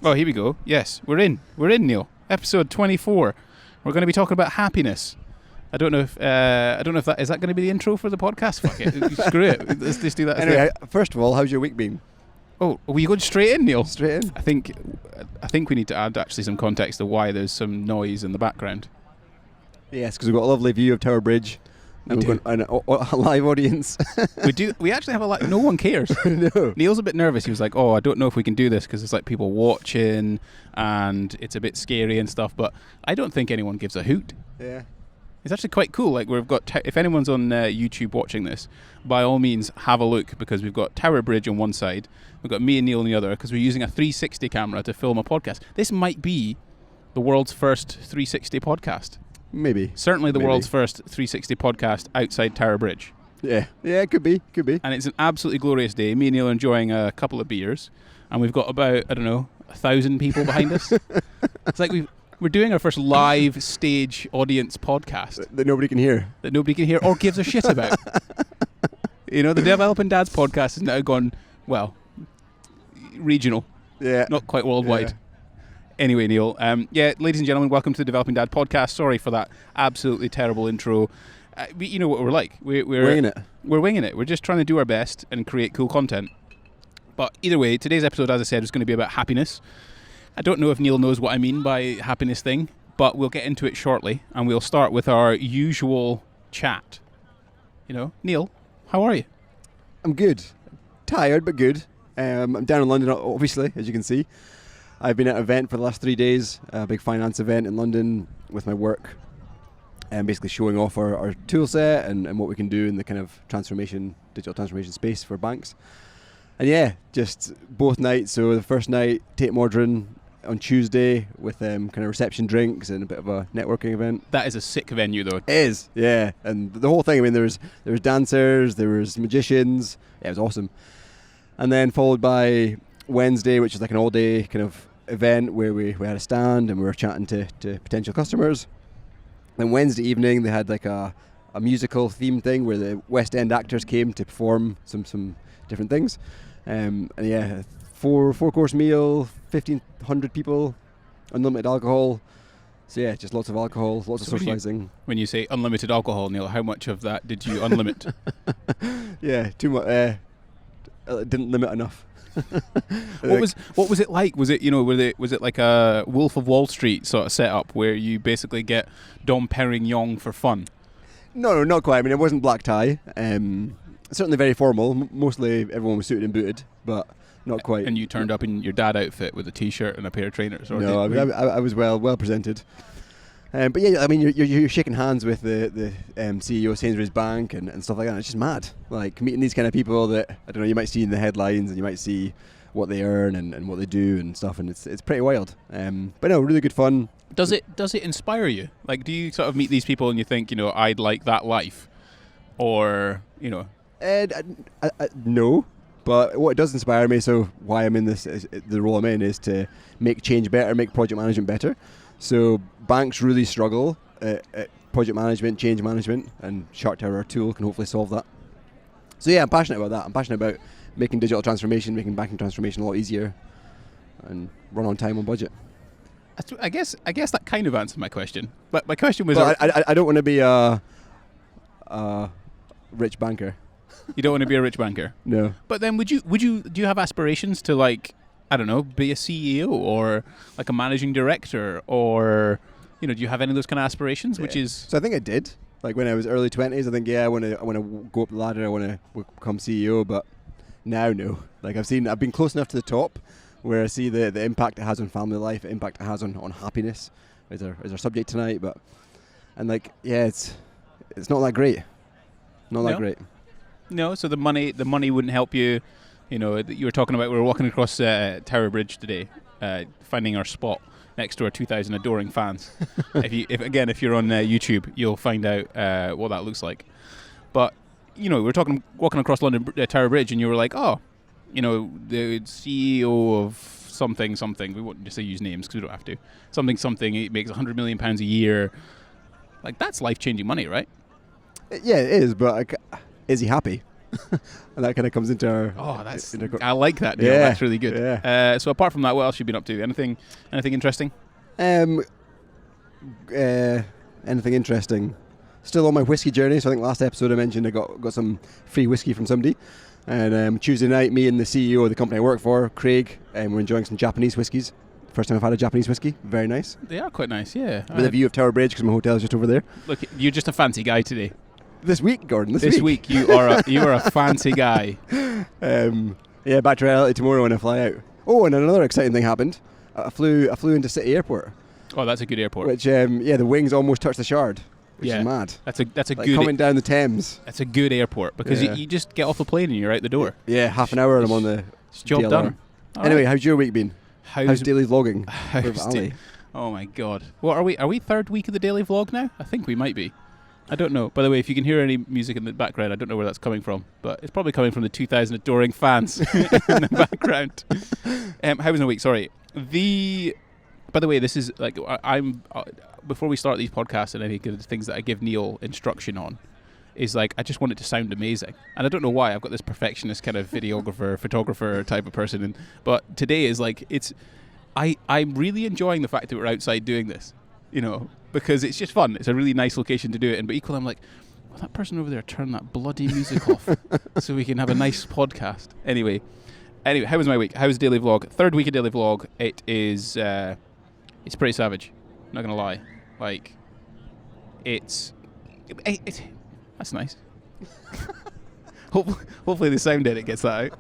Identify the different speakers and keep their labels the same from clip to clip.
Speaker 1: Oh, here we go. Yes, we're in. We're in, Neil. Episode 24. We're going to be talking about happiness. I don't know if that is that going to be the intro for the podcast. Fuck it, screw it. Let's just do that.
Speaker 2: Anyway, first of all, how's your week been?
Speaker 1: Oh, were you going straight in, Neil?
Speaker 2: Straight in.
Speaker 1: I think we need to add actually some context of why there's some noise in the background.
Speaker 2: Yes, because we've got a lovely view of Tower Bridge. And we've got a live audience.
Speaker 1: We do. We actually have a live. No one cares.
Speaker 2: No.
Speaker 1: Neil's a bit nervous. He was like, "Oh, I don't know if we can do this because there's like people watching and it's a bit scary and stuff." But I don't think anyone gives a hoot.
Speaker 2: Yeah.
Speaker 1: It's actually quite cool. Like we've got. If anyone's on YouTube watching this, by all means have a look because we've got Tower Bridge on one side. We've got me and Neil on the other because we're using a 360 camera to film a podcast. This might be the world's first 360 podcast.
Speaker 2: Maybe.
Speaker 1: Certainly the world's first 360 podcast outside Tower Bridge.
Speaker 2: Yeah, it could be.
Speaker 1: And it's an absolutely glorious day. Me and Neil are enjoying a couple of beers, and we've got about, 1,000 people behind us. It's like we're doing our first live stage audience podcast.
Speaker 2: That nobody can hear.
Speaker 1: That nobody can hear or gives a shit about. The Developing Dads podcast has now gone, regional.
Speaker 2: Yeah.
Speaker 1: Not quite worldwide.
Speaker 2: Yeah.
Speaker 1: Anyway, Neil, ladies and gentlemen, welcome to the Developing Dad podcast. Sorry for that absolutely terrible intro. You know what we're like. We're
Speaker 2: winging it.
Speaker 1: We're winging it. We're just trying to do our best and create cool content. But either way, today's episode, as I said, is going to be about happiness. I don't know if Neil knows what I mean by happiness thing, but we'll get into it shortly, and we'll start with our usual chat. Neil, how are you?
Speaker 2: I'm good. Tired, but good. I'm down in London, obviously, as you can see. I've been at an event for the last 3 days, a big finance event in London with my work, and basically showing off our tool set and what we can do in the kind of digital transformation space for banks. And just both nights. So the first night, Tate Modern on Tuesday with kind of reception drinks and a bit of a networking event.
Speaker 1: That is a sick venue, though.
Speaker 2: It is, yeah. And the whole thing, there was dancers, there was magicians. Yeah, it was awesome. And then followed by Wednesday, which is like an all-day kind of event where we had a stand and we were chatting to potential customers. Then Wednesday evening they had like a musical theme thing where the West End actors came to perform some different things. Four-course meal, 1,500 people, unlimited alcohol. So yeah, just lots of alcohol, lots of socialising. When
Speaker 1: you say unlimited alcohol, Neil, how much of that did you unlimit?
Speaker 2: Yeah, too much. Didn't limit enough.
Speaker 1: What was it like? Was it like a Wolf of Wall Street sort of setup where you basically get Dom Perignon for fun?
Speaker 2: No, not quite. I mean, it wasn't black tie. Certainly very formal. Mostly everyone was suited and booted, but not quite.
Speaker 1: And you turned up in your dad outfit with a t-shirt and a pair of trainers? Or
Speaker 2: no, I was well presented. But yeah, I mean, you're shaking hands with the CEO of Sainsbury's Bank and stuff like that. And it's just mad, like meeting these kind of people that you might see in the headlines and you might see what they earn and what they do and stuff, and it's pretty wild. But no, really good fun.
Speaker 1: Does it inspire you? Like, do you sort of meet these people and you think, I'd like that life, or
Speaker 2: no. But what does inspire me, so why I'm in the role I'm in, is to make change better, make project management better. So banks really struggle at project management, change management, and Shark Tower, our tool, can hopefully solve that. So yeah, I'm passionate about that. I'm passionate about making digital transformation, making banking transformation a lot easier, and run on time, on budget.
Speaker 1: I guess that kind of answered my question. But my question was...
Speaker 2: But I don't want to be a rich banker.
Speaker 1: You don't want to be a rich banker?
Speaker 2: No.
Speaker 1: But then do you have aspirations to, like, I don't know, be a CEO or like a managing director, or do you have any of those kind of aspirations?
Speaker 2: Yeah. So I think I did. Like when I was early 20s, I think I want to go up the ladder. I want to become CEO. But now, no. Like I've been close enough to the top where I see the impact it has on family life, the impact it has on happiness. Is our subject tonight, it's not that great. Not that great.
Speaker 1: No. So the money wouldn't help you. You were talking about, we were walking across Tower Bridge today, finding our spot next to our 2,000 adoring fans. If you're on YouTube, you'll find out what that looks like. But we were walking across London Tower Bridge, and you were like, the CEO of something. We won't just use names because we don't have to. Something. It makes £100 million a year. Like, that's life-changing money, right?
Speaker 2: Yeah, it is. But is he happy? And that kind of comes into our...
Speaker 1: I like that, Neil.
Speaker 2: Yeah,
Speaker 1: That's really good.
Speaker 2: yeah.
Speaker 1: So apart from that, what else have you been up to? Anything interesting?
Speaker 2: Anything interesting? Still on my whiskey journey. So I think last episode I mentioned I got some free whiskey from somebody. And Tuesday night, me and the CEO of the company I work for, Craig, we're enjoying some Japanese whiskies. First time I've had a Japanese whiskey. Very nice.
Speaker 1: They are quite nice, yeah.
Speaker 2: With a view of Tower Bridge, because my hotel is just over there.
Speaker 1: Look, you're just a fancy guy today.
Speaker 2: This week, Gordon.
Speaker 1: This week you are a fancy guy.
Speaker 2: Yeah, back to reality tomorrow when I fly out. Oh, and another exciting thing happened. I flew into City Airport.
Speaker 1: Oh, that's a good airport.
Speaker 2: Which, the wings almost touched the Shard. Which
Speaker 1: is
Speaker 2: mad.
Speaker 1: That's a
Speaker 2: like
Speaker 1: good
Speaker 2: coming down the Thames.
Speaker 1: That's a good airport because you just get off the plane and you're out the door.
Speaker 2: Yeah, half an hour and I'm on the
Speaker 1: job
Speaker 2: DLR.
Speaker 1: done.
Speaker 2: Anyway, how's your week been? How's daily vlogging?
Speaker 1: Oh my god. Well, are we third week of the daily vlog now? I think we might be. I don't know. By the way, if you can hear any music in the background, I don't know where that's coming from, but it's probably coming from the 2,000 adoring fans in the background. How was my week? Sorry. By the way, this is like I'm before we start these podcasts and any of the things that I give Neil instruction on is like I just want it to sound amazing, and I don't know why. I've got this perfectionist kind of videographer, photographer type of person, but today is like I'm really enjoying the fact that we're outside doing this, because it's just fun. It's a really nice location to do it in, but equally I'm like, well, that person over there, turn that bloody music off so we can have a nice podcast. Anyway, how was my week? How was daily vlog? Third week of daily vlog. It is it's pretty savage, not gonna lie. Like it's that's nice. Hopefully the sound edit gets that out.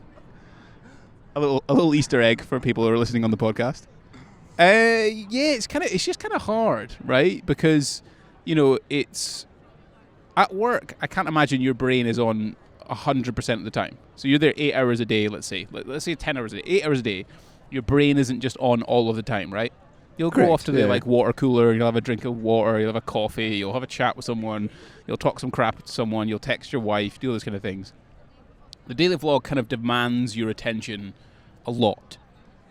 Speaker 1: A little Easter egg for people who are listening on the podcast. It's just kind of hard, right? Because it's at work. I can't imagine your brain is on 100% of the time. So you're there 8 hours a day. Let's say 10 hours a day, 8 hours a day. Your brain isn't just on all of the time, right? You'll go off to the water cooler, you'll have a drink of water, you'll have a coffee, you'll have a chat with someone, you'll talk some crap to someone, you'll text your wife, do those kind of things. The daily vlog kind of demands your attention a lot.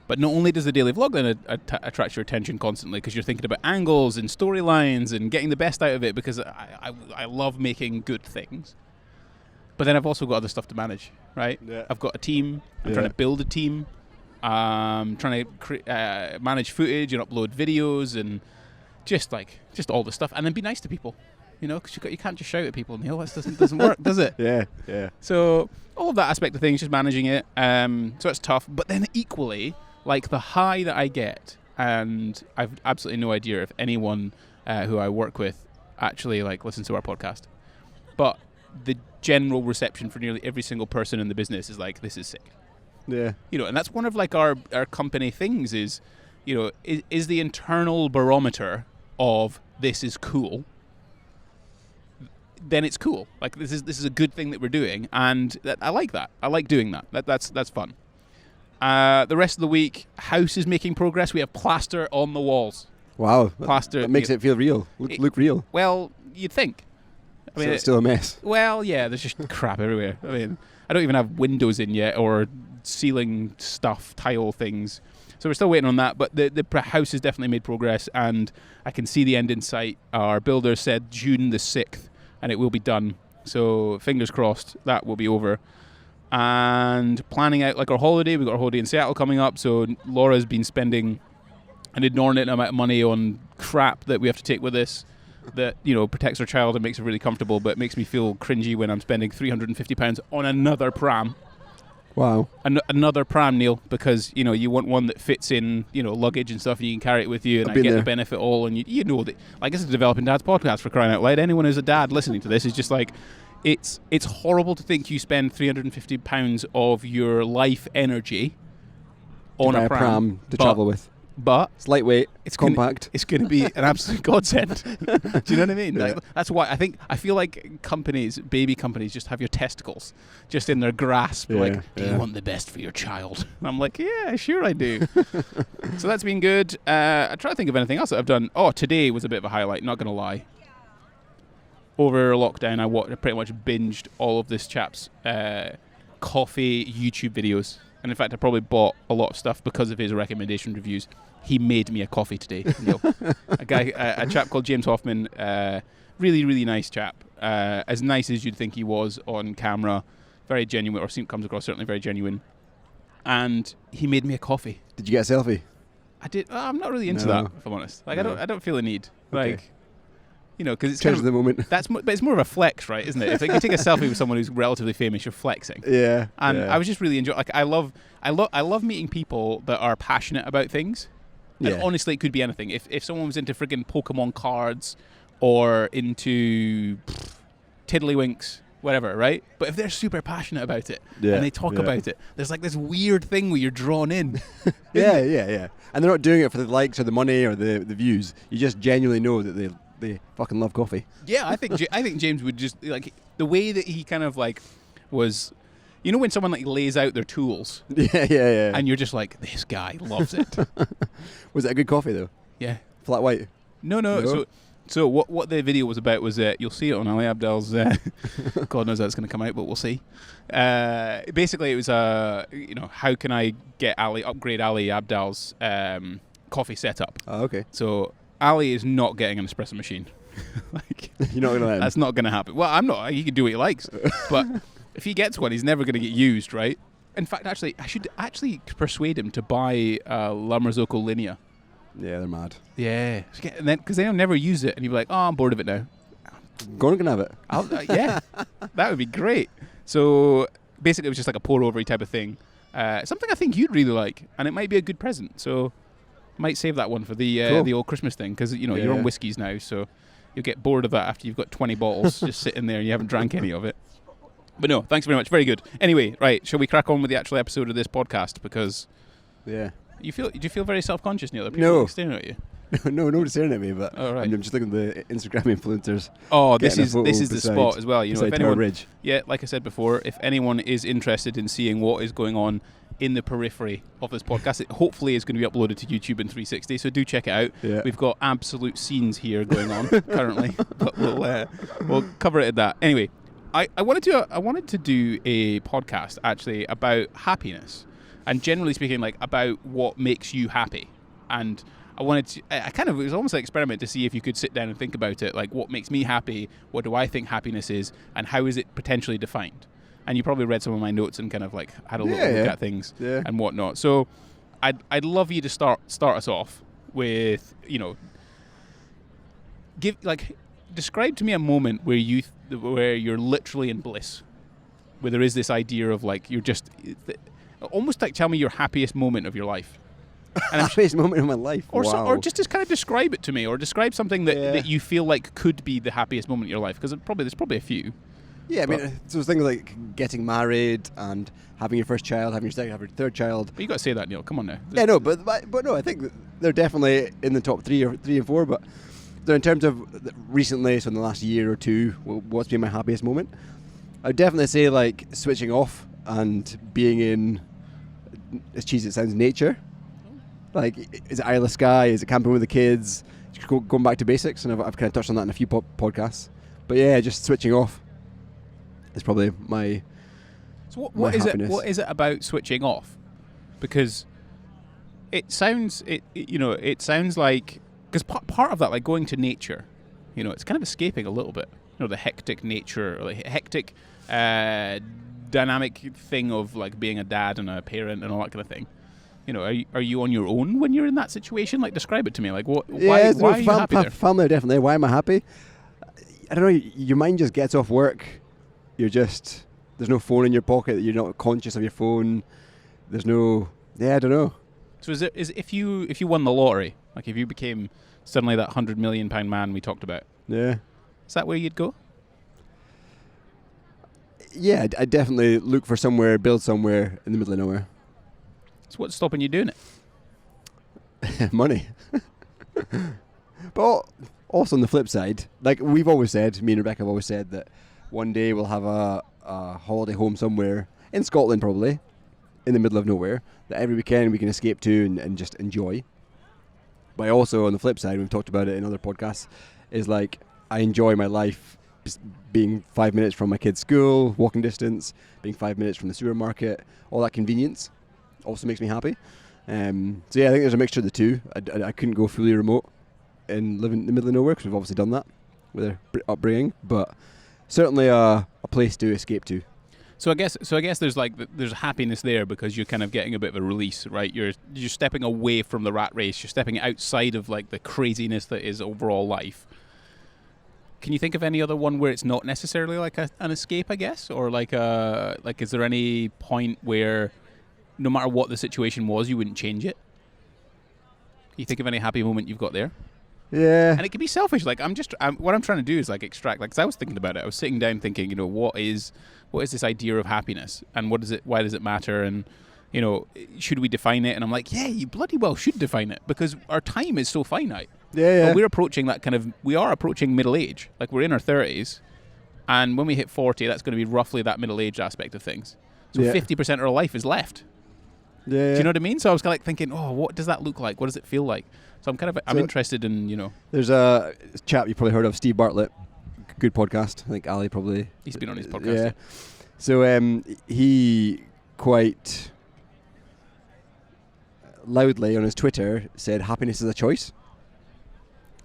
Speaker 1: But not only does the daily vlog then attract your attention constantly because you're thinking about angles and storylines and getting the best out of it because I love making good things. But then I've also got other stuff to manage, right? Yeah. I've got a team. I'm trying to build a team. Trying to manage footage and upload videos and just all the stuff, and then be nice to people, because you can't just shout at people. Neil, that doesn't work, does it? Yeah. So all of that aspect of things, just managing it. So it's tough, but then equally, like the high that I get, and I've absolutely no idea if anyone who I work with actually listens to our podcast, but the general reception for nearly every single person in the business is like, this is sick. Yeah. And that's one of our company things is the internal barometer of this is cool, then it's cool. Like this is a good thing that we're doing, and I like that. I like doing that. That's fun. The rest of the week, house is making progress. We have plaster on the walls. Wow. Plaster.
Speaker 2: That makes it feel real. Look real.
Speaker 1: Well, you'd think.
Speaker 2: I mean, so it's still a mess.
Speaker 1: Well, yeah, there's just crap everywhere. I mean, I don't even have windows in yet or ceiling stuff, tile things. So we're still waiting on that, but the house has definitely made progress, and I can see the end in sight. Our builder said June the 6th, and it will be done. So fingers crossed that will be over. And planning out our holiday. We've got a holiday in Seattle coming up, so Laura's been spending an inordinate amount of money on crap that we have to take with us that, protects our child and makes her really comfortable, but makes me feel cringy when I'm spending £350 on another pram.
Speaker 2: Wow.
Speaker 1: Another pram, Neil, because, you want one that fits in, luggage and stuff, and you can carry it with you, and I get the benefit all, and you know that, this is a Developing Dads podcast, for crying out loud. Anyone who's a dad listening to this is just like, it's horrible to think you spend £350 of your life energy on a pram
Speaker 2: to travel with.
Speaker 1: But
Speaker 2: it's lightweight, it's compact.
Speaker 1: It's going to be an absolute godsend. Do you know what I mean?
Speaker 2: Yeah.
Speaker 1: That's why I feel like baby companies just have your testicles just in their grasp. Yeah, do you want the best for your child? And I'm like, yeah, sure I do. So that's been good. I try to think of anything else that I've done. Oh, today was a bit of a highlight, not going to lie. Over lockdown, I pretty much binged all of this chap's coffee YouTube videos. And in fact, I probably bought a lot of stuff because of his recommendation reviews. He made me a coffee today. A chap called James Hoffman, really, really nice chap. As nice as you'd think he was on camera. very genuine, or comes across certainly very genuine. And he made me a coffee.
Speaker 2: Did you get a selfie?
Speaker 1: I did. I'm not really into that, if I'm honest. Like,
Speaker 2: No.
Speaker 1: I don't feel a need. Like,
Speaker 2: Okay.
Speaker 1: Because it's
Speaker 2: Treasure the moment.
Speaker 1: but it's more of a flex, right? Isn't it? If like, you take a selfie with someone who's relatively famous, you're flexing.
Speaker 2: Yeah.
Speaker 1: And
Speaker 2: yeah.
Speaker 1: I was just really enjoying. Like, I love meeting people that are passionate about things. And
Speaker 2: Yeah.
Speaker 1: honestly, it could be anything. If someone was into friggin' Pokemon cards or into tiddlywinks, whatever, right? But if they're super passionate about it
Speaker 2: Yeah,
Speaker 1: and they talk
Speaker 2: yeah.
Speaker 1: about it, there's like this weird thing where you're drawn in.
Speaker 2: Yeah. And they're not doing it for the likes or the money or the views. You just genuinely know that they fucking love coffee.
Speaker 1: Yeah, I think James would just like the way that he kind of like was. You know when someone like lays out their tools
Speaker 2: Yeah.
Speaker 1: and you're just like, this guy loves it.
Speaker 2: Was it a good coffee though?
Speaker 1: Yeah.
Speaker 2: Flat white?
Speaker 1: No.
Speaker 2: No?
Speaker 1: So what the video was about was you'll see it on Ali Abdal's. God knows that's going to come out, but we'll see. Basically, it was how can I upgrade Ali Abdal's coffee setup?
Speaker 2: Oh, okay.
Speaker 1: So Ali is not getting an espresso machine. Like,
Speaker 2: You're not gonna let him.
Speaker 1: that's not going to happen. Well, I'm not. He can do what he likes, but if he gets one, he's never going to get used, right? In fact, actually, I should actually persuade him to buy La Marzocco Linea.
Speaker 2: Yeah, they're mad.
Speaker 1: Yeah, and then because they'll never use it, and he'll be like, "Oh, I'm bored of it now."
Speaker 2: Gordon can have it.
Speaker 1: Yeah, that would be great. So basically, it was just like a pour-over type of thing. Something I think you'd really like, and it might be a good present. So might save that one for the
Speaker 2: Cool.
Speaker 1: the old Christmas thing because you're
Speaker 2: Yeah.
Speaker 1: on whiskies now, so you'll get bored of that after you've got 20 bottles just sitting there and you haven't drank any of it. But no, thanks very much. Very good. Anyway, right, shall we crack on with the actual episode of this podcast? Because
Speaker 2: Yeah.
Speaker 1: do you feel very self-conscious, Neil? Are people
Speaker 2: No.
Speaker 1: like staring at you?
Speaker 2: No, nobody's staring at me, but
Speaker 1: Oh, right.
Speaker 2: I'm just looking at the Instagram influencers.
Speaker 1: Oh, this
Speaker 2: Getting a
Speaker 1: is
Speaker 2: photo
Speaker 1: the
Speaker 2: beside-
Speaker 1: spot as well. You know,
Speaker 2: beside
Speaker 1: if
Speaker 2: Tower
Speaker 1: anyone,
Speaker 2: Bridge.
Speaker 1: yeah, like I said before, if anyone is interested in seeing what is going on in the periphery of this podcast, it hopefully is going to be uploaded to YouTube in 360. So do check it out.
Speaker 2: Yeah.
Speaker 1: We've got absolute scenes here going on currently, but we'll cover it at that. Anyway, I wanted to do a podcast actually about happiness, and generally speaking, like about what makes you happy. And I it was almost like an experiment to see if you could sit down and think about it, like what makes me happy, what do I think happiness is, and how is it potentially defined. And you probably read some of my notes and kind of like had a look at things and whatnot. So I'd love you to start us off with, describe to me a moment where you're literally in bliss, where there is this idea of like you're just almost like tell me your happiest moment of your life. And
Speaker 2: Happiest moment of my life.
Speaker 1: or
Speaker 2: Wow.
Speaker 1: or just kind of describe it to me, or describe something that you feel like could be the happiest moment of your life, because there's probably a few.
Speaker 2: Yeah, I mean, so things like getting married and having your first child, having your second, having your third child.
Speaker 1: But you got to say that, Neil. Come on now.
Speaker 2: Yeah, no, but no, I think that they're definitely in the top three and four. But in terms of recently, so in the last year or two, what's been my happiest moment? I'd definitely say like switching off and being in, as cheesy as it sounds, nature. Like, is it Isle of Skye? Is it camping with the kids? Just going back to basics, and I've kind of touched on that in a few podcasts. But yeah, just switching off is probably my.
Speaker 1: So
Speaker 2: my
Speaker 1: what is
Speaker 2: happiness.
Speaker 1: it? What is it about switching off? Because it sounds like because part of that, like going to nature, it's kind of escaping a little bit. The hectic nature, or like hectic dynamic thing of like being a dad and a parent and all that kind of thing. Are you on your own when you're in that situation? Like, describe it to me. Like, why are you happy there?
Speaker 2: Family, definitely. Why am I happy? I don't know. Your mind just gets off work. There's no phone in your pocket. You're not conscious of your phone. There's no. Yeah, I don't know.
Speaker 1: So is if you won the lottery, like if you became suddenly that £100 million man we talked about?
Speaker 2: Yeah.
Speaker 1: Is that where you'd go?
Speaker 2: Yeah, I'd definitely look for build somewhere in the middle of nowhere.
Speaker 1: So what's stopping you doing it?
Speaker 2: Money. But also on the flip side, like we've always said, me and Rebecca have always said that one day we'll have a holiday home somewhere in Scotland, probably in the middle of nowhere, that every weekend we can escape to and just enjoy. But also on the flip side, we've talked about it in other podcasts, is like I enjoy my life being 5 minutes from my kid's school, walking distance, being 5 minutes from the supermarket, all that convenience also makes me happy. So yeah, I think there's a mixture of the two. I couldn't go fully remote and live in the middle of nowhere because we've obviously done that with our upbringing, but certainly a place to escape to.
Speaker 1: So I guess there's happiness there because you're kind of getting a bit of a release, right? You're stepping away from the rat race. You're stepping outside of like the craziness that is overall life. Can you think of any other one where it's not necessarily like an escape, I guess, or like is there any point where no matter what the situation was, you wouldn't change it? Can you think of any happy moment you've got there?
Speaker 2: Yeah.
Speaker 1: And it can be selfish. Like what I'm trying to do is like extract. Like, 'cause I was thinking about it. I was sitting down thinking, what is this idea of happiness, and why does it matter, and should we define it? And I'm like, yeah, you bloody well should define it because our time is so finite.
Speaker 2: Yeah.
Speaker 1: But we're approaching we are approaching middle age. Like we're in our 30s, and when we hit 40, that's going to be roughly that middle age aspect of things. So 50% of our life is left.
Speaker 2: Yeah.
Speaker 1: Do you know what I mean? So I was kind of like thinking, what does that look like? What does it feel like? So I'm interested in,
Speaker 2: There's a chap you probably heard of, Steve Bartlett. Good podcast. I think Ali probably.
Speaker 1: He's been on his podcast. Yeah.
Speaker 2: So he quite loudly on his Twitter said happiness is a choice,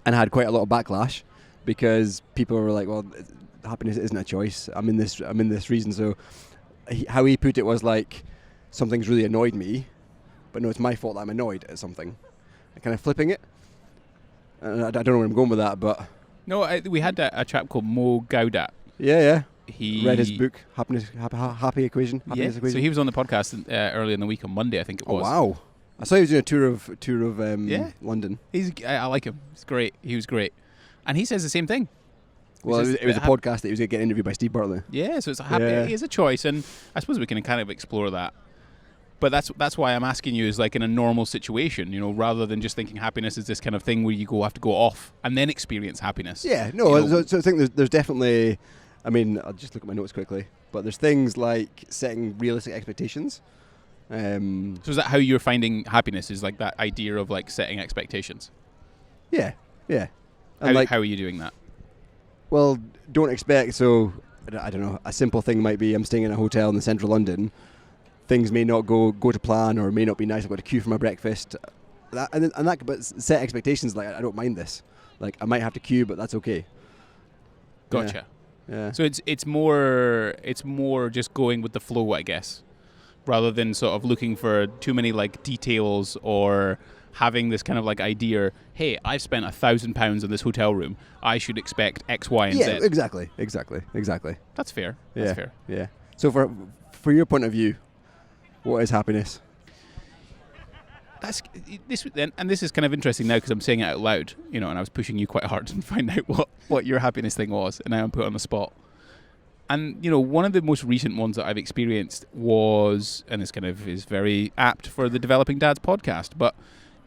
Speaker 2: and had quite a lot of backlash because people were like, well, happiness isn't a choice. I'm in this reason. So how he put it was like, something's really annoyed me, but no, it's my fault that I'm annoyed at something. Kind of flipping it. And I don't know where I'm going with that, but...
Speaker 1: No, we had a chap called Mo Gaudat.
Speaker 2: Yeah.
Speaker 1: He
Speaker 2: read his book, Happy Equation.
Speaker 1: Happiness Equation. So he was on the podcast earlier in the week on Monday, I think it was.
Speaker 2: Oh, wow. I saw he was doing a tour of London.
Speaker 1: I like him. He's great. He was great. And he says the same thing.
Speaker 2: Well, it was a podcast that he was going to get interviewed by Steve Bartlett.
Speaker 1: Yeah, so it's it is a choice, and I suppose we can kind of explore that. But that's why I'm asking you, is like in a normal situation, rather than just thinking happiness is this kind of thing where you have to go off and then experience happiness.
Speaker 2: Yeah, no, so I think there's definitely, I mean, I'll just look at my notes quickly, but there's things like setting realistic expectations.
Speaker 1: So is that how you're finding happiness, is like that idea of like setting expectations?
Speaker 2: Yeah.
Speaker 1: And how are you doing that?
Speaker 2: Well, don't expect, so, I don't know, a simple thing might be I'm staying in a hotel in central London. Things may not go to plan, or may not be nice. I've got to queue for my breakfast, but set expectations like I don't mind this. Like I might have to queue, but that's okay.
Speaker 1: Gotcha.
Speaker 2: Yeah.
Speaker 1: So it's more just going with the flow, I guess, rather than sort of looking for too many like details or having this kind of like idea. Hey, I've spent £1,000 in this hotel room. I should expect X, Y, and Z.
Speaker 2: Yeah, exactly.
Speaker 1: That's fair.
Speaker 2: That's fair. Yeah. So for your point of view, what is happiness?
Speaker 1: This is kind of interesting now because I'm saying it out loud, and I was pushing you quite hard to find out what your happiness thing was, and now I'm put on the spot. And one of the most recent ones that I've experienced was, and this kind of is very apt for the Developing Dads podcast, but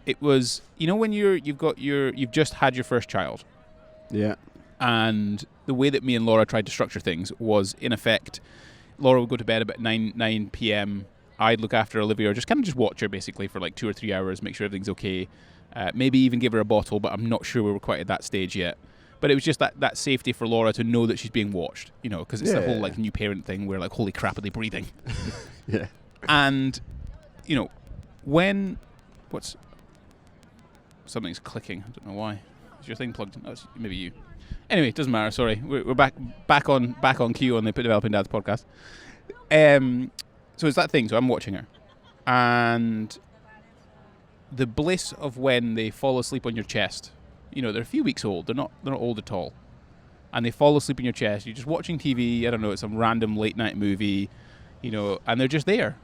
Speaker 1: it was when you've just had your first child.
Speaker 2: Yeah.
Speaker 1: And the way that me and Laura tried to structure things was, in effect, Laura would go to bed about 9 p.m. I'd look after Olivia, or just watch her basically for like 2 or 3 hours, make sure everything's okay. Maybe even give her a bottle, but I'm not sure we were quite at that stage yet. But it was just that safety for Laura to know that she's being watched, because it's the whole like new parent thing where like, holy crap, are they breathing?
Speaker 2: Yeah.
Speaker 1: And, something's clicking. I don't know why. Is your thing plugged in? Oh, it's maybe you. Anyway, it doesn't matter. Sorry, we're back on cue on the Developing Dads podcast. So it's that thing. So I'm watching her, and the bliss of when they fall asleep on your chest. They're a few weeks old. They're not old at all, and they fall asleep in your chest. You're just watching TV. I don't know. It's some random late night movie, and they're just there,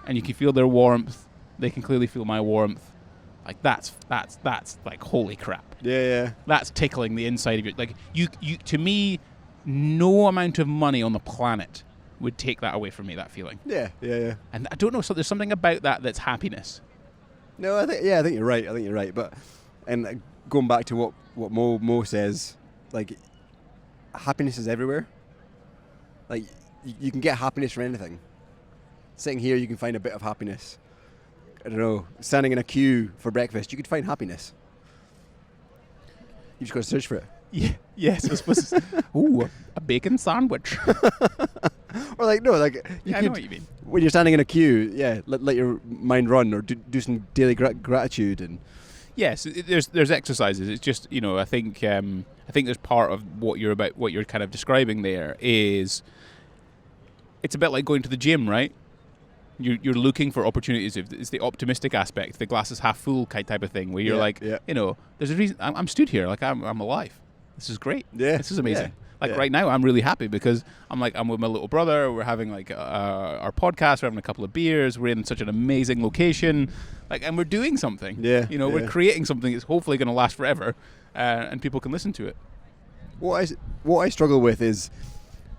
Speaker 1: and you can feel their warmth. They can clearly feel my warmth. Like that's like holy crap.
Speaker 2: Yeah.
Speaker 1: That's tickling the inside of you. Like you to me, no amount of money on the planet would take that away from me. That feeling.
Speaker 2: Yeah.
Speaker 1: And I don't know. So there's something about that's happiness.
Speaker 2: No, I think you're right. But going back to what Mo says, like happiness is everywhere. Like you can get happiness from anything. Sitting here, you can find a bit of happiness. I don't know, standing in a queue for breakfast, you could find happiness. You just got to search for it.
Speaker 1: Yeah. Yes, I suppose. Ooh, a bacon sandwich.
Speaker 2: Or I know what you mean. When you're standing in a queue, let your mind run, or do some daily gratitude and.
Speaker 1: Yes, there's exercises. It's just I think there's part of what you're kind of describing there is it's a bit like going to the gym, right? You're looking for opportunities. It's the optimistic aspect, the glass is half full type of thing, where you're there's a reason I'm stood here, like I'm alive. This is great.
Speaker 2: Yeah,
Speaker 1: this is amazing. Right now, I'm really happy because I'm with my little brother. We're having our podcast. We're having a couple of beers. We're in such an amazing location, and we're doing something. We're creating something that's hopefully going to last forever, and people can listen to it.
Speaker 2: What I struggle with is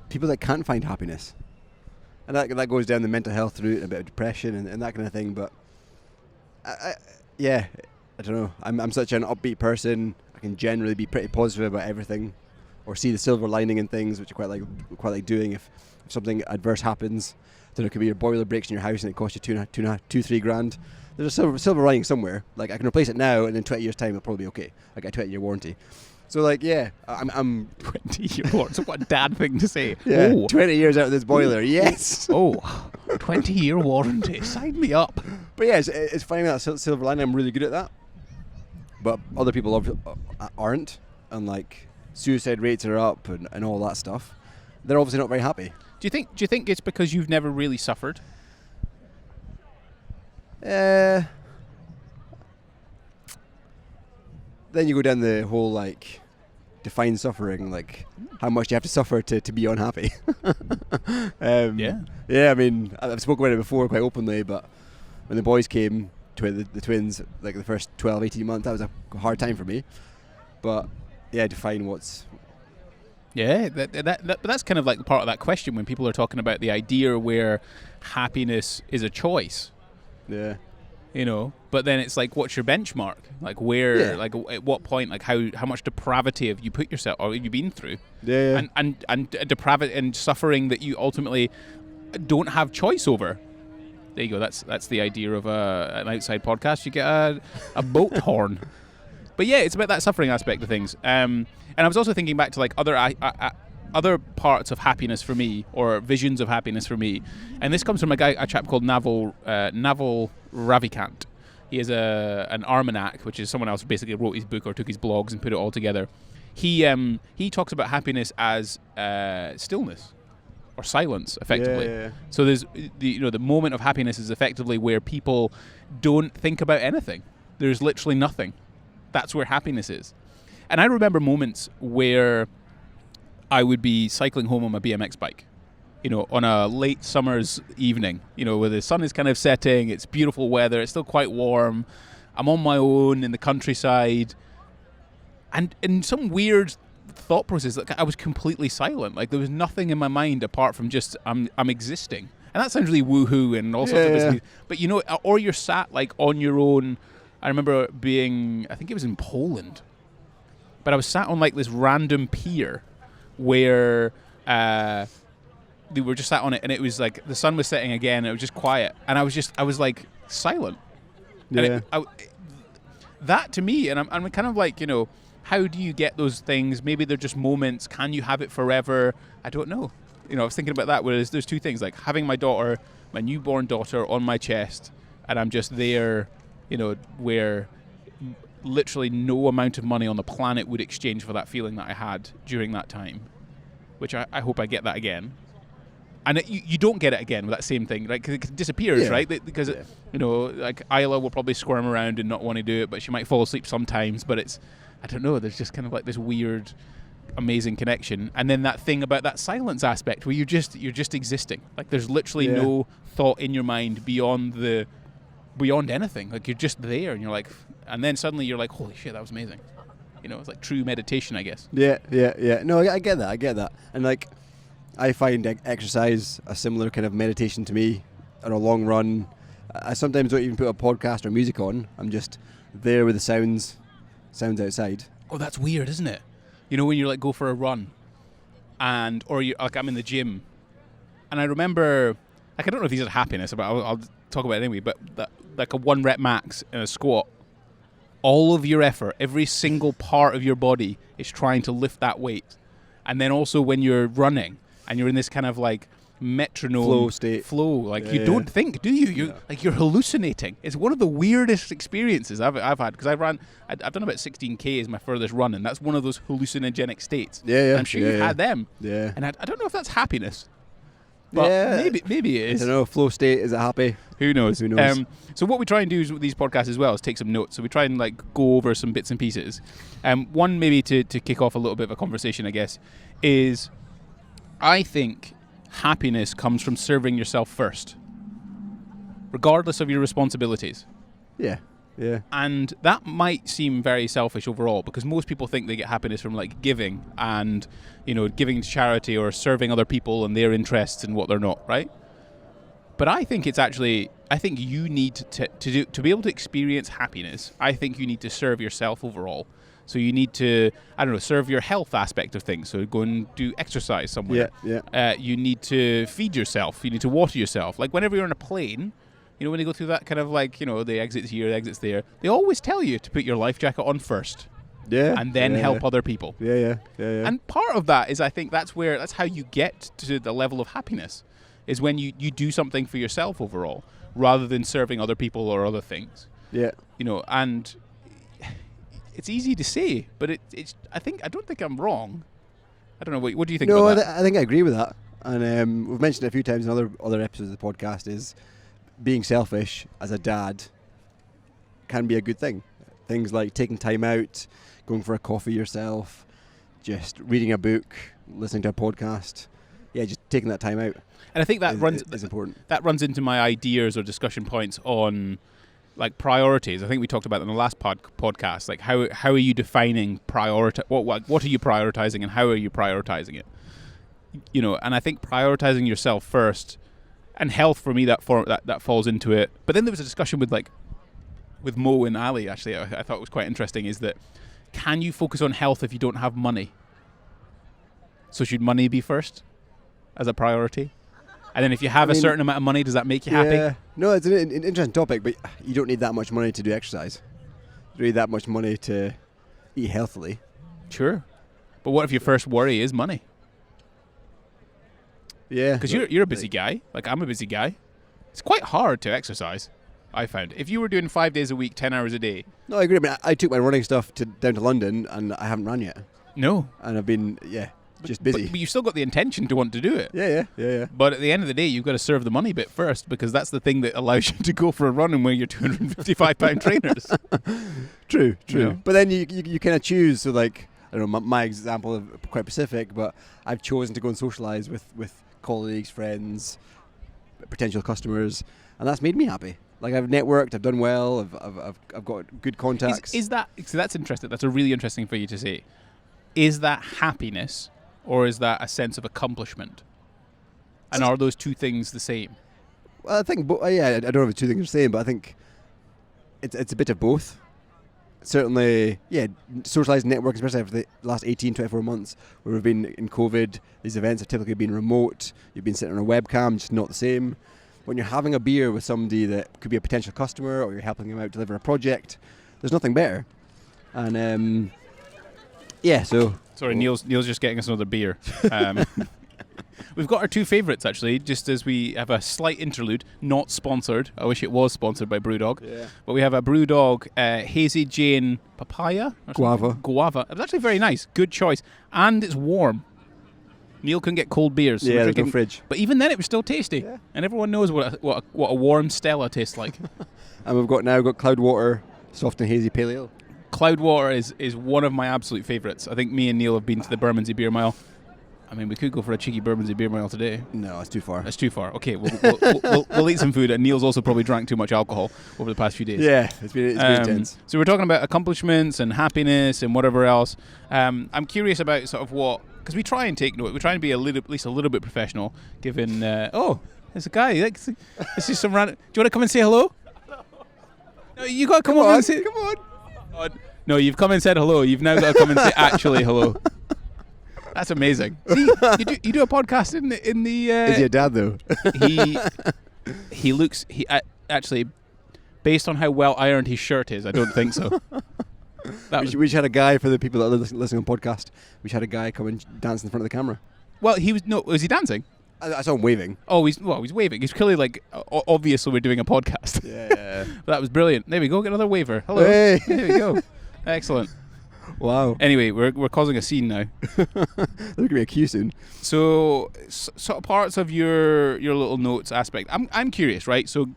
Speaker 2: people that can't find happiness. And that goes down the mental health route and a bit of depression and that kind of thing. But I don't know. I'm such an upbeat person. I can generally be pretty positive about everything, or see the silver lining in things, which I quite like doing. If something adverse happens, then it could be your boiler breaks in your house and it costs you $3 grand. There's a silver lining somewhere. Like, I can replace it now, and in 20 years' time, it'll probably be okay. I got a 20-year warranty. So, I'm
Speaker 1: 20-year warranty. What a dad thing to say.
Speaker 2: Yeah, 20 years out of this boiler, yes.
Speaker 1: 20-year warranty. Sign me up.
Speaker 2: But yeah, it's finding that silver lining. I'm really good at that. But other people aren't, and suicide rates are up and all that stuff. They're obviously not very happy.
Speaker 1: Do you think it's because you've never really suffered?
Speaker 2: Then you go down the whole define suffering, how much do you have to suffer to be unhappy? Yeah, I mean, I've spoken about it before quite openly, but when the boys came to the twins, the first 12, 18 months, that was a hard time for me. But yeah, define what's...
Speaker 1: Yeah, but that's kind of part of that question when people are talking about the idea where happiness is a choice.
Speaker 2: Yeah.
Speaker 1: But then it's what's your benchmark? At what point, how much depravity have you put yourself, or have you been through?
Speaker 2: Yeah.
Speaker 1: And depravity and suffering that you ultimately don't have choice over. There you go. That's the idea of an outside podcast. You get a boat horn. But yeah, it's about that suffering aspect of things. And I was also thinking back to other parts of happiness for me, or visions of happiness for me, and this comes from a chap called Naval Ravikant. He has an almanac, which is someone else who basically wrote his book or took his blogs and put it all together. He talks about happiness as stillness or silence, effectively.
Speaker 2: Yeah.
Speaker 1: So there's the moment of happiness is effectively where people don't think about anything. There's literally nothing. That's where happiness is. And I remember moments where I would be cycling home on my BMX bike, on a late summer's evening, where the sun is kind of setting, it's beautiful weather, it's still quite warm, I'm on my own in the countryside, and in some weird thought process, I was completely silent. There was nothing in my mind apart from just I'm existing. And that sounds really woohoo and all sorts of business. But or you're sat on your own. I remember I think it was in Poland, but I was sat on this random pier where they were just sat on it, and it was the sun was setting again, and it was just quiet, and I was silent.
Speaker 2: Yeah.
Speaker 1: And that to me, and I'm kind of how do you get those things? Maybe they're just moments. Can you have it forever? I don't know. I was thinking about that. Whereas there's two things, having my newborn daughter on my chest, and I'm just there, where literally no amount of money on the planet would exchange for that feeling that I had during that time, which I hope I get that again. And you don't get it again with that same thing, right? Because it disappears, right? Because, Isla will probably squirm around and not want to do it, but she might fall asleep sometimes. But I don't know, there's just kind of this weird, amazing connection. And then that thing about that silence aspect where you're just existing. There's literally no thought in your mind beyond anything. You're just there, and and then suddenly you're holy shit, that was amazing. It's true meditation, I guess.
Speaker 2: Yeah. No, I get that. And I find exercise a similar kind of meditation to me on a long run. I sometimes don't even put a podcast or music on. I'm just there with the sounds outside.
Speaker 1: Oh, that's weird, isn't it? When you go for a run, or you I'm in the gym, and I remember I don't know if these are happiness, but I'll talk about it anyway. But a 1 rep max in a squat, all of your effort, every single part of your body is trying to lift that weight, and then also when you're running and you're in this kind of metronome
Speaker 2: flow state,
Speaker 1: you don't think, do you? You're hallucinating. It's one of the weirdest experiences I've had, because I've done about 16k as my furthest run, and that's one of those hallucinogenic states.
Speaker 2: Yeah.
Speaker 1: I'm sure you've had them.
Speaker 2: Yeah.
Speaker 1: And I don't know if that's happiness, But
Speaker 2: Yeah.
Speaker 1: maybe it
Speaker 2: I
Speaker 1: is.
Speaker 2: don't know. Flow state, is it happy?
Speaker 1: Who knows?
Speaker 2: Who knows?
Speaker 1: So what we try and do is with these podcasts as well is take some notes. So we try and like go over some bits and pieces. One maybe to kick off a little bit of a conversation, I guess, is I think happiness comes from serving yourself first, regardless of your responsibilities.
Speaker 2: Yeah. Yeah.
Speaker 1: And that might seem very selfish overall, because most people think they get happiness from like giving and, giving to charity or serving other people and their interests and what they're not, right? But I think it's actually, you need to be able to experience happiness. I think you need to serve yourself overall. So you need to, serve your health aspect of things. So go and do exercise somewhere.
Speaker 2: Yeah.
Speaker 1: You need to feed yourself. You need to water yourself. Like whenever you're on a plane, when they go through that kind of like, the exits here, the exits there, they always tell you to put your life jacket on first.
Speaker 2: Yeah.
Speaker 1: And then help other people.
Speaker 2: Yeah.
Speaker 1: And part of that is, I think that's how you get to the level of happiness, is when you do something for yourself overall, rather than serving other people or other things.
Speaker 2: Yeah.
Speaker 1: And it's easy to say, but it's. I don't think I'm wrong. I don't know. What do you think about that?
Speaker 2: I think I agree with that. And we've mentioned it a few times in other episodes of the podcast, is being selfish as a dad can be a good thing. Things like taking time out, going for a coffee yourself, just reading a book, listening to a podcast. Yeah, just taking that time out.
Speaker 1: And I think that
Speaker 2: is important. That
Speaker 1: runs into my ideas or discussion points on like priorities. I think we talked about that in the last podcast. Like how are you defining what are you prioritizing and how are you prioritizing it? And I think prioritizing yourself first, and health for me that falls into it. But then there was a discussion with Mo and Ali, actually, I thought was quite interesting, is that can you focus on health if you don't have money? So should money be first as a priority? And then if you have a certain amount of money, does that make you happy?
Speaker 2: No, it's an interesting topic, but you don't need that much money to do exercise. You don't need that much money to eat healthily.
Speaker 1: Sure. But what if your first worry is money?
Speaker 2: Yeah.
Speaker 1: Because you're a busy guy. Like, I'm a busy guy. It's quite hard to exercise, I found. If you were doing 5 days a week, 10 hours a day.
Speaker 2: No, I agree. I mean, I took my running stuff down to London, and I haven't run yet.
Speaker 1: No.
Speaker 2: And I've been, just busy.
Speaker 1: But you've still got the intention to want to do it.
Speaker 2: Yeah.
Speaker 1: But at the end of the day, you've got to serve the money bit first, because that's the thing that allows you to go for a run and wear your 255-pound trainers.
Speaker 2: True.
Speaker 1: Yeah.
Speaker 2: But then you kind of choose. So, like, I don't know, my example is quite specific, but I've chosen to go and socialise with colleagues, friends, potential customers, and that's made me happy. Like, I've networked, I've done well, I've got good contacts.
Speaker 1: Is that, so that's interesting. That's a really interesting for you to say. Is that happiness, or is that a sense of accomplishment? And are those two things the same?
Speaker 2: Well, I think, I don't know if the two things are the same, but I think it's a bit of both. Certainly, socialising, networking, especially after the last 18, 24 months where we've been in COVID, these events have typically been remote, you've been sitting on a webcam, just not the same. When you're having a beer with somebody that could be a potential customer, or you're helping them out deliver a project, there's nothing better. And so...
Speaker 1: Sorry, Neil's just getting us another beer. We've got our two favourites, actually, just as we have a slight interlude, not sponsored. I wish it was sponsored by Brewdog.
Speaker 2: Yeah.
Speaker 1: But we have a Brewdog Hazy Jane Papaya?
Speaker 2: Guava.
Speaker 1: It was actually very nice. Good choice. And it's warm. Neil couldn't get cold beers. So
Speaker 2: there's no fridge.
Speaker 1: But even then, it was still tasty. Yeah. And everyone knows what a warm Stella tastes like.
Speaker 2: And we've got Cloudwater Soft and Hazy Pale Ale.
Speaker 1: Cloudwater is one of my absolute favourites. I think me and Neil have been to the Bermondsey Beer Mile. I mean, we could go for a cheeky Bermondsey Beer Mile today.
Speaker 2: No, it's too far.
Speaker 1: That's too far. Okay, we'll eat some food. And Neil's also probably drank too much alcohol over the past few days.
Speaker 2: Yeah, it's been intense.
Speaker 1: So we're talking about accomplishments and happiness and whatever else. I'm curious about sort of because we try and take note. We try and be at least a little bit professional. Given there's a guy. This is some random. Do you want to come and say hello? No, you got to come on and say.
Speaker 2: Come on.
Speaker 1: Oh, no, you've come and said hello. You've now got to come and say actually hello. That's amazing. See, you do a podcast in the.
Speaker 2: Is he a dad though?
Speaker 1: He looks. He actually, based on how well ironed his shirt is, I don't think so.
Speaker 2: We just had a guy, for the people that are listening on podcast, we just had a guy come and dance in front of the camera.
Speaker 1: Well, was he dancing?
Speaker 2: I saw him waving.
Speaker 1: Oh, he's waving. He's clearly like, obviously we're doing a podcast.
Speaker 2: Yeah.
Speaker 1: That was brilliant. There we go. Get another waver. Hello.
Speaker 2: Hey.
Speaker 1: There we go. Excellent.
Speaker 2: Wow.
Speaker 1: Anyway, we're causing a scene now.
Speaker 2: There's going to be a queue soon.
Speaker 1: So, sort of parts of your little notes aspect. I'm curious, right? So,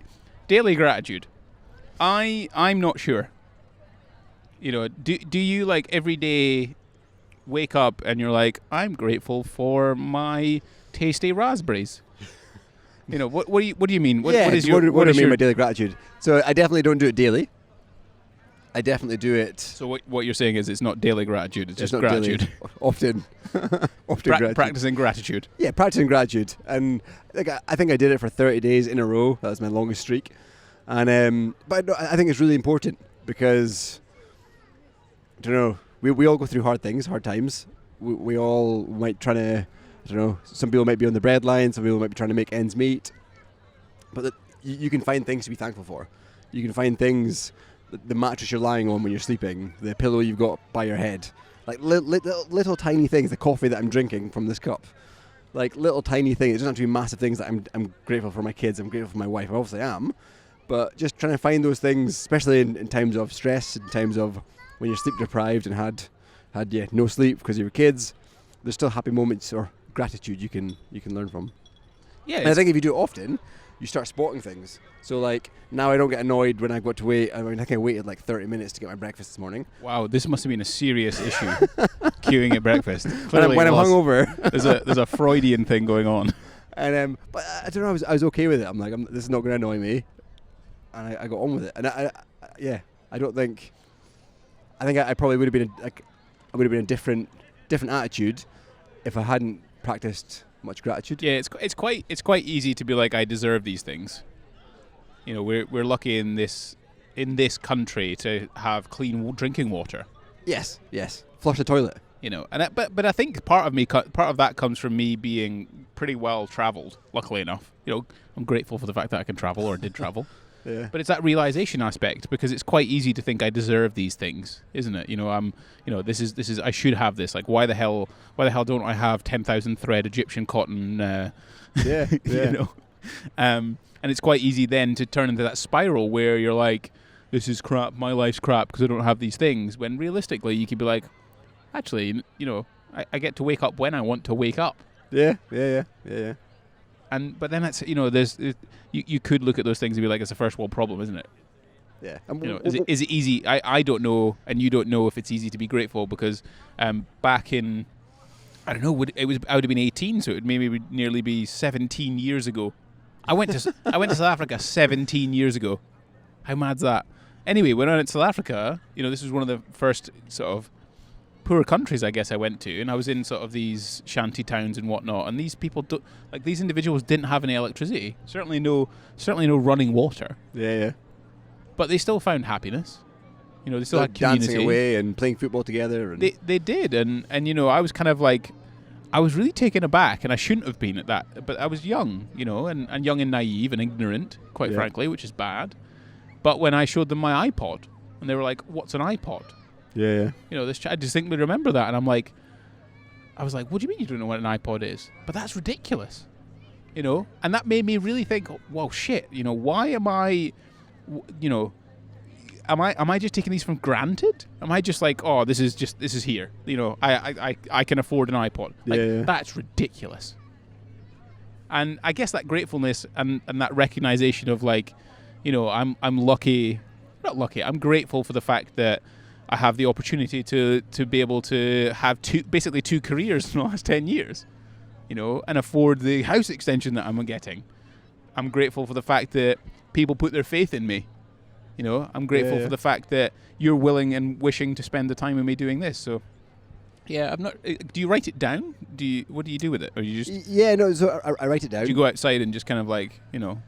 Speaker 1: daily gratitude. I'm not sure. You know, do you like every day wake up and you're like, I'm grateful for my tasty raspberries? You know, what do you mean? What do I mean
Speaker 2: by daily gratitude? So I definitely don't do it daily. I definitely do it.
Speaker 1: So what you're saying is it's not daily gratitude, it's just gratitude.
Speaker 2: Daily, often gratitude.
Speaker 1: Practicing gratitude.
Speaker 2: Yeah, practicing gratitude. And like I think I did it for 30 days in a row. That was my longest streak. And but I think it's really important because, I don't know, we all go through hard things, hard times. We all might try to, I don't know, some people might be on the breadline, some people might be trying to make ends meet. But you can find things to be thankful for. You can find things, the mattress you're lying on when you're sleeping, the pillow you've got by your head. Like little tiny things, the coffee that I'm drinking from this cup. Like little tiny things. It doesn't have to be massive things that I'm grateful for my kids, I'm grateful for my wife. I obviously am. But just trying to find those things, especially in times of stress, in times of when you're sleep deprived and had no sleep because of your kids, there's still happy moments or gratitude you can learn from.
Speaker 1: Yeah,
Speaker 2: and I think if you do it often, you start spotting things. So like now I don't get annoyed when I've got to wait. I mean, I think I waited like 30 minutes to get my breakfast this morning.
Speaker 1: Wow, this must have been a serious issue. Queuing at breakfast.
Speaker 2: When I'm hungover,
Speaker 1: there's a Freudian thing going on.
Speaker 2: And but I don't know. I was okay with it. I'm like, this is not going to annoy me, and I got on with it. And I don't think. I think I probably would have been a different attitude if I hadn't practiced much gratitude.
Speaker 1: Yeah, it's quite easy to be like, I deserve these things. You know, we're lucky in this country to have clean drinking water.
Speaker 2: Yes. Flush the toilet.
Speaker 1: You know, and but I think part of that comes from me being pretty well travelled. Luckily enough, you know, I'm grateful for the fact that I can travel or did travel.
Speaker 2: Yeah.
Speaker 1: But it's that realization aspect, because it's quite easy to think I deserve these things, isn't it? You know, this is I should have this. Like, why the hell don't I have 10,000 thread Egyptian cotton?
Speaker 2: Yeah.
Speaker 1: You know, and it's quite easy then to turn into that spiral where you're like, this is crap, my life's crap because I don't have these things. When realistically, you could be like, actually, you know, I get to wake up when I want to wake up.
Speaker 2: Yeah.
Speaker 1: But then that's, you know, you could look at those things and be like, it's a first world problem, isn't it?
Speaker 2: Yeah.
Speaker 1: You know, is it easy? I don't know, and you don't know if it's easy to be grateful, because back in, I don't know, I would have been 18, so it would maybe nearly be 17 years ago. I went to South Africa 17 years ago. How mad's that? Anyway, when I went to South Africa, you know, this was one of the first sort of poor countries I guess I went to, and I was in sort of these shanty towns and whatnot, and these people these individuals didn't have any electricity, certainly no running water.
Speaker 2: Yeah.
Speaker 1: But they still found happiness. You know, they still had community,
Speaker 2: dancing away and playing football together. And
Speaker 1: they did, and you know, I was kind of like, I was really taken aback, and I shouldn't have been at that, but I was young, you know, and young and naive and ignorant, quite frankly, which is bad. But when I showed them my iPod, and they were like, "What's an iPod?"
Speaker 2: Yeah.
Speaker 1: You know, I distinctly remember that, and I was like, what do you mean you don't know what an iPod is? But that's ridiculous, you know? And that made me really think, well, shit, you know, why am I, you know, am I just taking these for granted? Am I just like, oh, this is here, you know, I can afford an iPod. Like, that's ridiculous. And I guess that gratefulness and that recognition of, like, you know, I'm lucky, not lucky, I'm grateful for the fact that I have the opportunity to be able to have basically two careers in the last 10 years, you know, and afford the house extension that I'm getting. I'm grateful for the fact that people put their faith in me. You know, I'm grateful for the fact that you're willing and wishing to spend the time with me doing this. So, yeah, I'm not. Do you write it down? What do you do with it? Or you just?
Speaker 2: Yeah, no. So I write it down.
Speaker 1: Do you go outside and just kind of like, you know?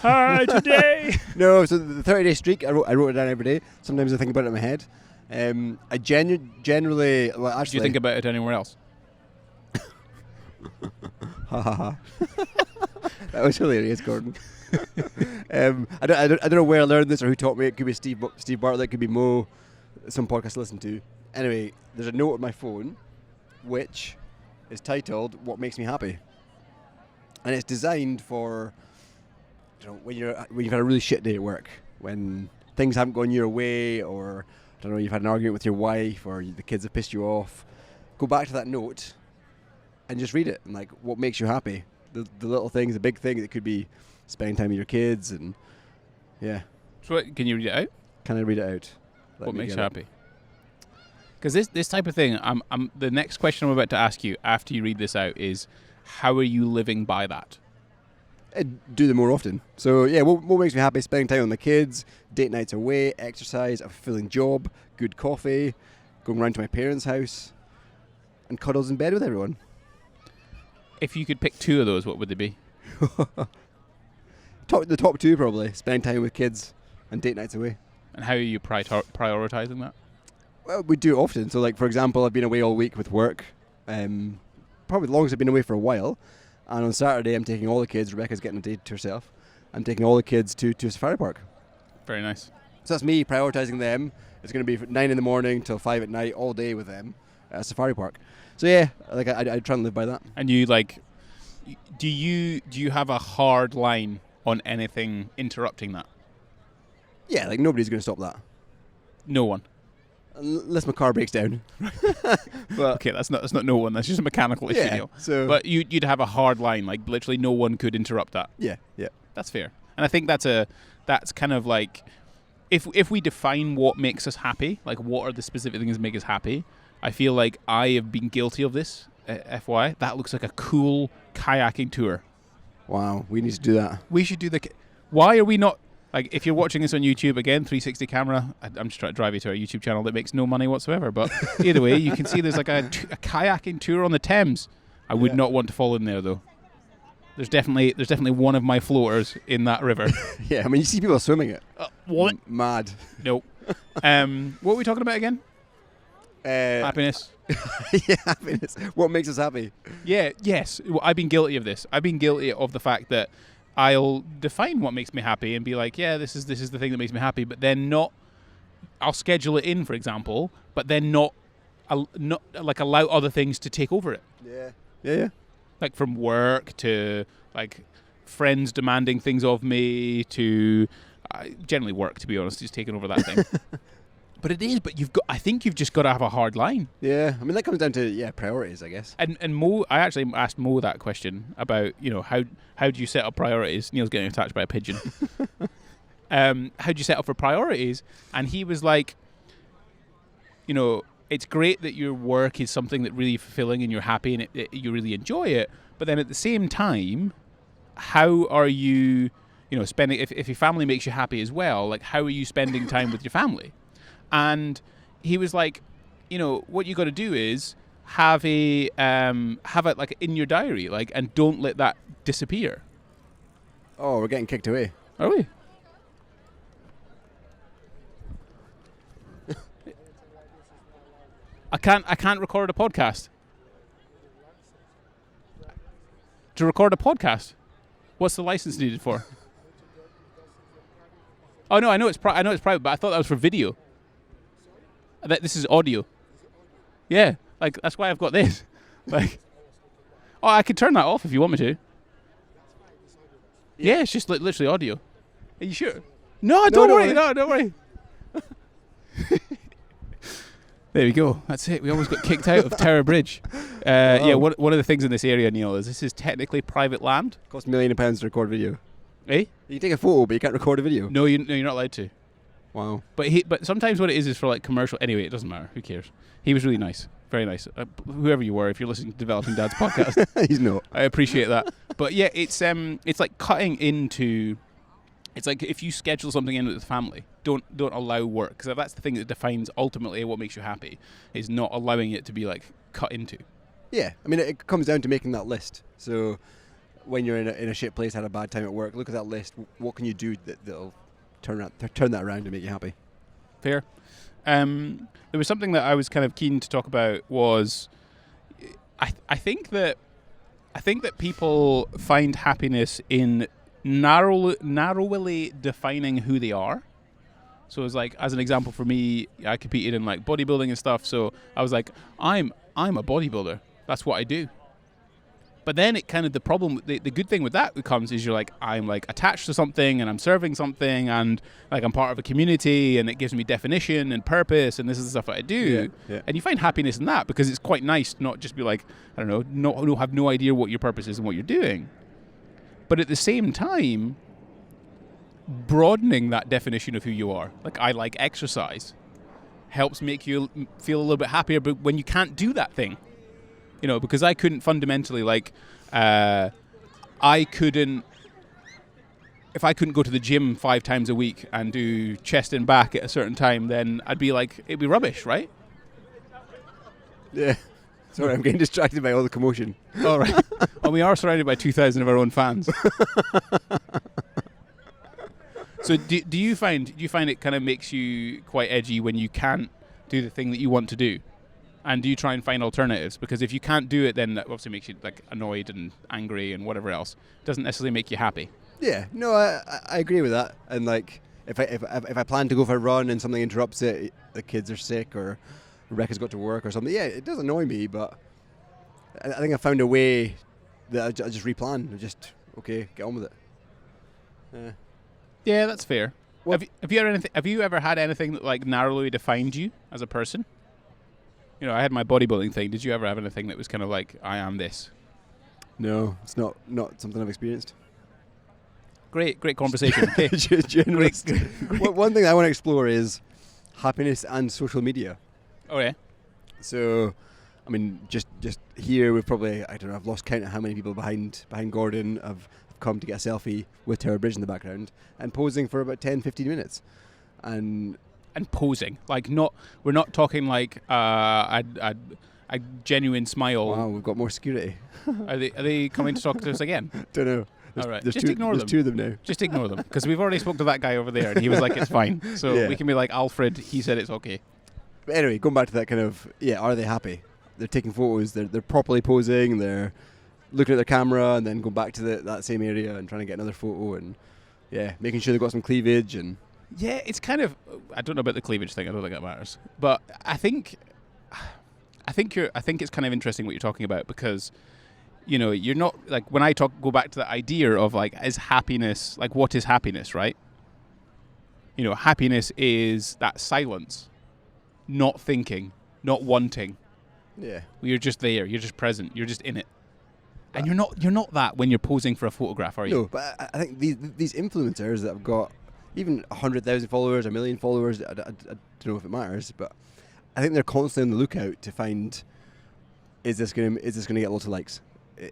Speaker 1: Hi, today.
Speaker 2: No, so the 30-day streak, I wrote it down every day. Sometimes I think about it in my head. I generally, well, actually,
Speaker 1: do you think about it anywhere else?
Speaker 2: Ha ha ha. That was hilarious, Gordon. I don't know where I learned this or who taught me. It could be Steve Bartlett, it could be Mo, some podcast I listen to. Anyway, there's a note on my phone which is titled "What Makes Me Happy," and it's designed for, you know, when you've had a really shit day at work, when things haven't gone your way, or I don't know, you've had an argument with your wife or the kids have pissed you off, go back to that note and just read it. And like, what makes you happy? The little things, the big things. It could be spending time with your kids and yeah.
Speaker 1: So can you read it out?
Speaker 2: Can I read it out?
Speaker 1: What makes you happy? Because this type of thing, I'm the next question I'm about to ask you after you read this out is, how are you living by that?
Speaker 2: I do them more often. So yeah, what makes me happy? Spending time with my kids, date nights away, exercise, a fulfilling job, good coffee, going around to my parents' house, and cuddles in bed with everyone.
Speaker 1: If you could pick two of those, what would they be?
Speaker 2: The top two probably. Spending time with kids and date nights away.
Speaker 1: And how are you prioritizing that?
Speaker 2: Well, we do it often. So like, for example, I've been away all week with work. Probably the longest I've been away for a while. And on Saturday, I'm taking all the kids. Rebecca's getting a day to herself. I'm taking all the kids to a safari park.
Speaker 1: Very nice.
Speaker 2: So that's me prioritizing them. It's going to be 9 in the morning till 5 at night, all day with them at a safari park. So yeah, like I try and live by that.
Speaker 1: And you like, do you have a hard line on anything interrupting that?
Speaker 2: Yeah, like nobody's going to stop that.
Speaker 1: No one.
Speaker 2: Unless my car breaks down. But
Speaker 1: okay, that's not no one. That's just a mechanical issue.
Speaker 2: yeah, so
Speaker 1: but you'd have a hard line, like literally no one could interrupt that.
Speaker 2: Yeah.
Speaker 1: That's fair. And I think that's kind of like, if we define what makes us happy, like what are the specific things that make us happy, I feel like I have been guilty of this. FY, that looks like a cool kayaking tour.
Speaker 2: Wow, we need to do that.
Speaker 1: We should do why are we not? Like, if you're watching this on YouTube, again, 360 camera, I'm just trying to drive you to our YouTube channel that makes no money whatsoever. But either way, you can see there's like a kayaking tour on the Thames. I would not want to fall in there, though. There's definitely one of my floaters in that river.
Speaker 2: Yeah, I mean, you see people swimming it.
Speaker 1: What?
Speaker 2: Mad.
Speaker 1: Nope. What were we talking about again? Happiness.
Speaker 2: Yeah, happiness. What makes us happy?
Speaker 1: Yeah, yes. Well, I've been guilty of this. I've been guilty of the fact that I'll define what makes me happy and be like, yeah, this is the thing that makes me happy, but then not. I'll schedule it in, for example, but then not like allow other things to take over it.
Speaker 2: Yeah.
Speaker 1: Like from work to like friends demanding things of me to generally work, to be honest, is taking over that thing. But it is. But I think you've just got to have a hard line.
Speaker 2: Yeah, I mean that comes down to priorities, I guess.
Speaker 1: And Mo, I actually asked Mo that question about how do you set up priorities. Neil's getting attacked by a pigeon. How do you set up for priorities? And he was like, it's great that your work is something that really fulfilling and you're happy and you really enjoy it. But then at the same time, how are you, spending? If your family makes you happy as well, like how are you spending time with your family? And he was like, what you got to do is have it like in your diary, like, and don't let that disappear.
Speaker 2: Oh, we're getting kicked away.
Speaker 1: Are we? I can't record a podcast. To record a podcast, what's the license needed for? Oh no, I know it's private, but I thought that was for video. This is audio. Yeah, like that's why I've got this. Like, I could turn that off if you want me to. Yeah, it's just literally audio. Are you sure? No, don't worry. No, don't worry. There we go. That's it. We almost got kicked out of Tower Bridge. Yeah, one of the things in this area, Neil, is this is technically private land.
Speaker 2: Costs £1 million to record video.
Speaker 1: Eh?
Speaker 2: You can take a photo, but you can't record a video.
Speaker 1: No, you're not allowed to.
Speaker 2: Wow.
Speaker 1: But sometimes what it is for like commercial. Anyway, it doesn't matter. Who cares? He was really nice. Very nice. Whoever you were, if you're listening to Developing Dad's podcast.
Speaker 2: He's not.
Speaker 1: I appreciate that. But yeah, it's like cutting into. It's like if you schedule something in with the family, don't allow work, because that's the thing that defines ultimately what makes you happy, is not allowing it to be like cut into.
Speaker 2: Yeah, I mean it comes down to making that list. So when you're in a shit place, had a bad time at work, look at that list. What can you do that'll turn that around and make you happy?
Speaker 1: Fair. There was something that I was kind of keen to talk about. Was I think that people find happiness in narrowly defining who they are. So it's like, as an example for me, I competed in like bodybuilding and stuff. So I was like, I'm a bodybuilder. That's what I do. But then it kind of, the problem, the good thing with that becomes is you're like, I'm like attached to something and I'm serving something and like I'm part of a community and it gives me definition and purpose and this is the stuff that I do.
Speaker 2: Yeah.
Speaker 1: And you find happiness in that because it's quite nice to not just be like, I don't know, have no idea what your purpose is and what you're doing. But at the same time, broadening that definition of who you are, like I like exercise, helps make you feel a little bit happier, but when you can't do that thing. You know, because I couldn't fundamentally, like, if I couldn't go to the gym 5 times a week and do chest and back at a certain time, then I'd be like, it'd be rubbish, right?
Speaker 2: Yeah. Sorry, I'm getting distracted by all the commotion.
Speaker 1: All right. Well, we are surrounded by 2,000 of our own fans. So do you find it kind of makes you quite edgy when you can't do the thing that you want to do? And do you try and find alternatives? Because if you can't do it, then that obviously makes you like annoyed and angry and whatever else. It doesn't necessarily make you happy.
Speaker 2: Yeah, no, I agree with that. And like, if I plan to go for a run and something interrupts it, the kids are sick or Rebecca's got to work or something, yeah, it does annoy me. But I think I found a way that I just replan. I just get on with it.
Speaker 1: Yeah, that's fair.
Speaker 2: Well,
Speaker 1: Have you ever had anything that like narrowly defined you as a person? You know, I had my bodybuilding thing. Did you ever have anything that was kind of like, I am this?
Speaker 2: No, it's not something I've experienced.
Speaker 1: Great conversation. Okay.
Speaker 2: Great. One thing I want to explore is happiness and social media.
Speaker 1: Oh yeah.
Speaker 2: So, I mean, just here we've probably, I don't know, I've lost count of how many people behind Gordon have come to get a selfie with Tower Bridge in the background and posing for about 10-15 minutes. And
Speaker 1: posing, like we're not talking like a genuine smile.
Speaker 2: Wow, we've got more security.
Speaker 1: Are they coming to talk to us again?
Speaker 2: Don't know.
Speaker 1: All right,
Speaker 2: ignore them. There's 2 of them now.
Speaker 1: Just ignore them, because we've already spoke to that guy over there, and he was like, it's fine. So we can be like, Alfred, he said it's okay.
Speaker 2: But anyway, going back to that kind of, are they happy? They're taking photos, they're properly posing, they're looking at their camera, and then going back to that same area and trying to get another photo, and making sure they've got some cleavage and...
Speaker 1: Yeah, it's kind of, I don't know about the cleavage thing, I don't think that matters. But I think it's kind of interesting what you're talking about, because, you know, you're not, like, when I go back to the idea of, like, is happiness, like, what is happiness, right? You know, happiness is that silence, not thinking, not wanting.
Speaker 2: Yeah.
Speaker 1: You're just there, you're just present, you're just in it. And you're not that when you're posing for a photograph, are you?
Speaker 2: No, but I think these influencers that have got even 100,000 followers, 1 million followers, I don't know if it matters, but I think they're constantly on the lookout to find, is this going to get lots of likes?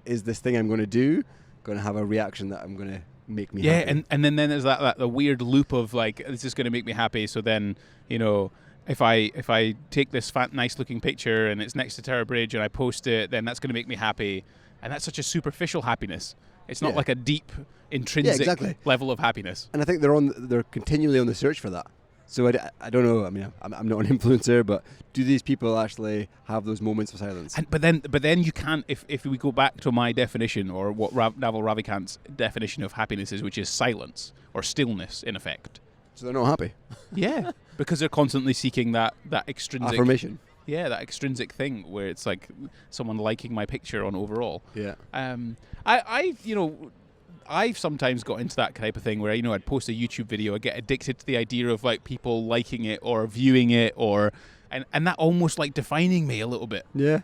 Speaker 2: Is this thing I'm going to do going to have a reaction that I'm going to make me happy?
Speaker 1: Yeah, and then there's that the weird loop of like, this is going to make me happy, so then, you know, if I take this nice looking picture and it's next to Tower Bridge and I post it, then that's going to make me happy. And that's such a superficial happiness. It's not like a deep, intrinsic level of happiness.
Speaker 2: And I think they're continually on the search for that. So I don't know. I mean, I'm not an influencer, but do these people actually have those moments of silence?
Speaker 1: But then you can't. If we go back to my definition, or what Naval Ravikant's definition of happiness is, which is silence or stillness, in effect.
Speaker 2: So they're not happy. Yeah,
Speaker 1: because they're constantly seeking that extrinsic
Speaker 2: affirmation.
Speaker 1: Yeah, that extrinsic thing where it's like someone liking my picture on overall.
Speaker 2: Yeah.
Speaker 1: I've sometimes got into that type of thing where, you know, I'd post a YouTube video, I get addicted to the idea of like people liking it or viewing it, and that almost like defining me a little bit.
Speaker 2: Yeah.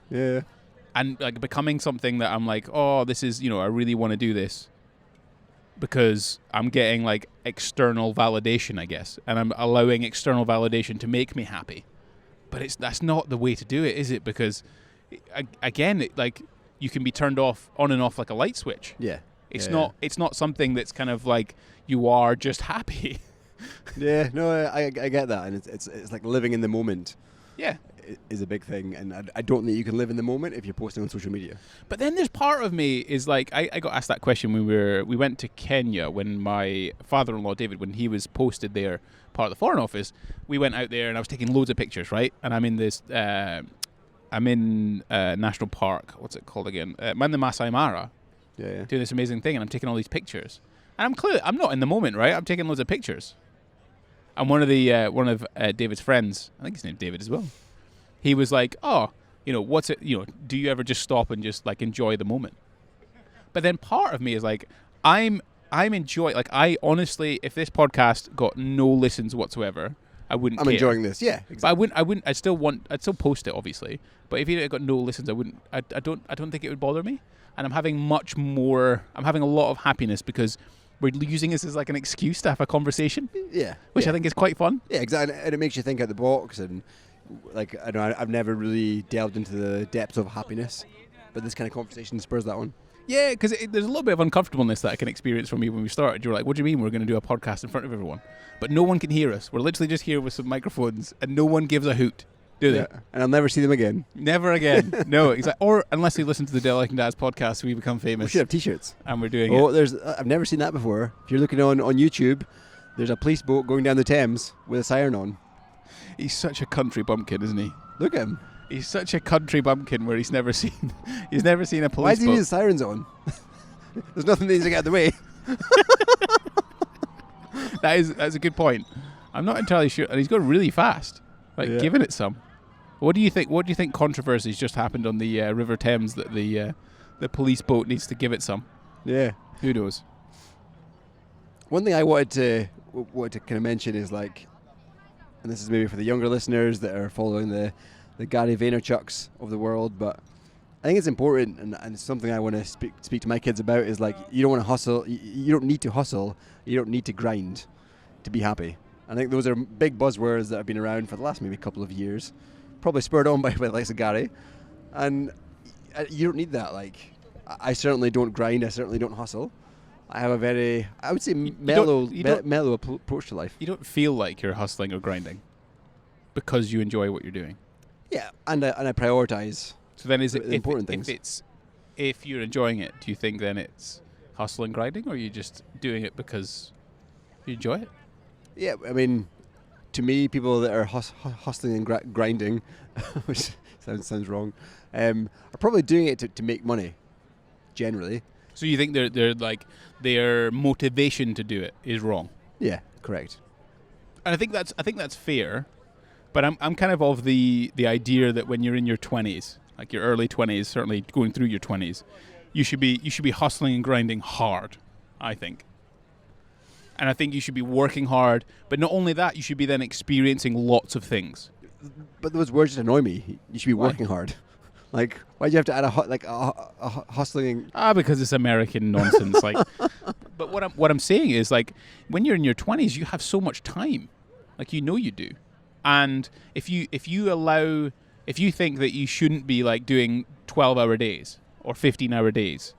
Speaker 1: And like becoming something that I'm like, oh, this is, you know, I really want to do this because I'm getting like external validation, I guess, and I'm allowing external validation to make me happy. But that's not the way to do it, is it? Because, again, like you can be turned on and off like a light switch.
Speaker 2: Yeah.
Speaker 1: It's not something that's kind of like you are just happy.
Speaker 2: Yeah, no, I get that, and it's like living in the moment.
Speaker 1: Yeah,
Speaker 2: is a big thing, and I don't think you can live in the moment if you're posting on social media.
Speaker 1: But then there's part of me is like I got asked that question when we went to Kenya when my father-in-law David, when he was posted there, part of the Foreign Office. We went out there and I was taking loads of pictures, right? And I'm in this. I'm in National Park. What's it called again? I'm in the Masai Mara.
Speaker 2: Yeah.
Speaker 1: Doing this amazing thing, and I'm taking all these pictures. And I'm not in the moment, right? I'm taking loads of pictures. And one of David's friends, I think his name's David as well. He was like, "Oh, you know, what's it? You know, do you ever just stop and just like enjoy the moment?" But then part of me is like, I'm enjoying. Like, I honestly, if this podcast got no listens whatsoever, I wouldn't.
Speaker 2: I'm
Speaker 1: care.
Speaker 2: enjoying this. Yeah, exactly.
Speaker 1: But I wouldn't. I'd still post it, obviously. But if it got no listens, I wouldn't. I don't think it would bother me. And I'm having a lot of happiness because we're using this as like an excuse to have a conversation.
Speaker 2: Yeah,
Speaker 1: which I think is quite fun.
Speaker 2: Yeah, exactly, and it makes you think out the box. And like, I don't know, I've never really delved into the depths of happiness, but this kind of conversation spurs that one.
Speaker 1: Yeah, because there's a little bit of uncomfortableness that I can experience from you when we started. You're like, what do you mean we're going to do a podcast in front of everyone? But no one can hear us. We're literally just here with some microphones, and no one gives a hoot, do they?
Speaker 2: Yeah. And I'll never see them again.
Speaker 1: Never again. No, exactly. Or unless they listen to the Derelict and Dads podcast, we become famous.
Speaker 2: We should have T-shirts.
Speaker 1: And we're doing it.
Speaker 2: I've never seen that before. If you're looking on YouTube, there's a police boat going down the Thames with a siren on.
Speaker 1: He's such a country bumpkin, isn't he?
Speaker 2: Look at him.
Speaker 1: He's such a country bumpkin where he's never seen a police boat.
Speaker 2: Why does he need his sirens on? There's nothing that needs to get out of the way.
Speaker 1: That's a good point. I'm not entirely sure. And he's going really fast. Giving it some. What do you think? What do you think controversies just happened on the River Thames that the police boat needs to give it some?
Speaker 2: Yeah.
Speaker 1: Who knows?
Speaker 2: One thing I wanted to kind of mention is like, and this is maybe for the younger listeners that are following the Gary Vaynerchuks of the world, but I think it's important, and it's something I want to speak to my kids about, is like, you don't want to hustle, you don't need to hustle, you don't need to grind to be happy. I think those are big buzzwords that have been around for the last maybe couple of years, probably spurred on by the likes of Gary, and you don't need that. Like, I certainly don't grind, I certainly don't hustle. I have a very, I would say, mellow approach to life.
Speaker 1: You don't feel like you're hustling or grinding because you enjoy what you're doing.
Speaker 2: Yeah, and I prioritize.
Speaker 1: So then, is it
Speaker 2: important things?
Speaker 1: If you're enjoying it, do you think then it's hustle and grinding, or are you just doing it because you enjoy it?
Speaker 2: Yeah, I mean, to me, people that are hustling and grinding, which sounds wrong, are probably doing it to make money, generally.
Speaker 1: So you think their motivation to do it is wrong?
Speaker 2: Yeah, correct.
Speaker 1: And I think that's fair, but I'm kind of the idea that when you're in your 20s, like your early 20s, certainly going through your 20s, you should be hustling and grinding hard, I think. And I think you should be working hard, but not only that, you should be then experiencing lots of things.
Speaker 2: But those words just annoy me. You should be working hard. Like, why do you have to add a hustling?
Speaker 1: Because it's American nonsense. Like, but what I'm saying is, like, when you're in your 20s, you have so much time, like, you do. And if you think that you shouldn't be like doing 12-hour days or 15-hour days,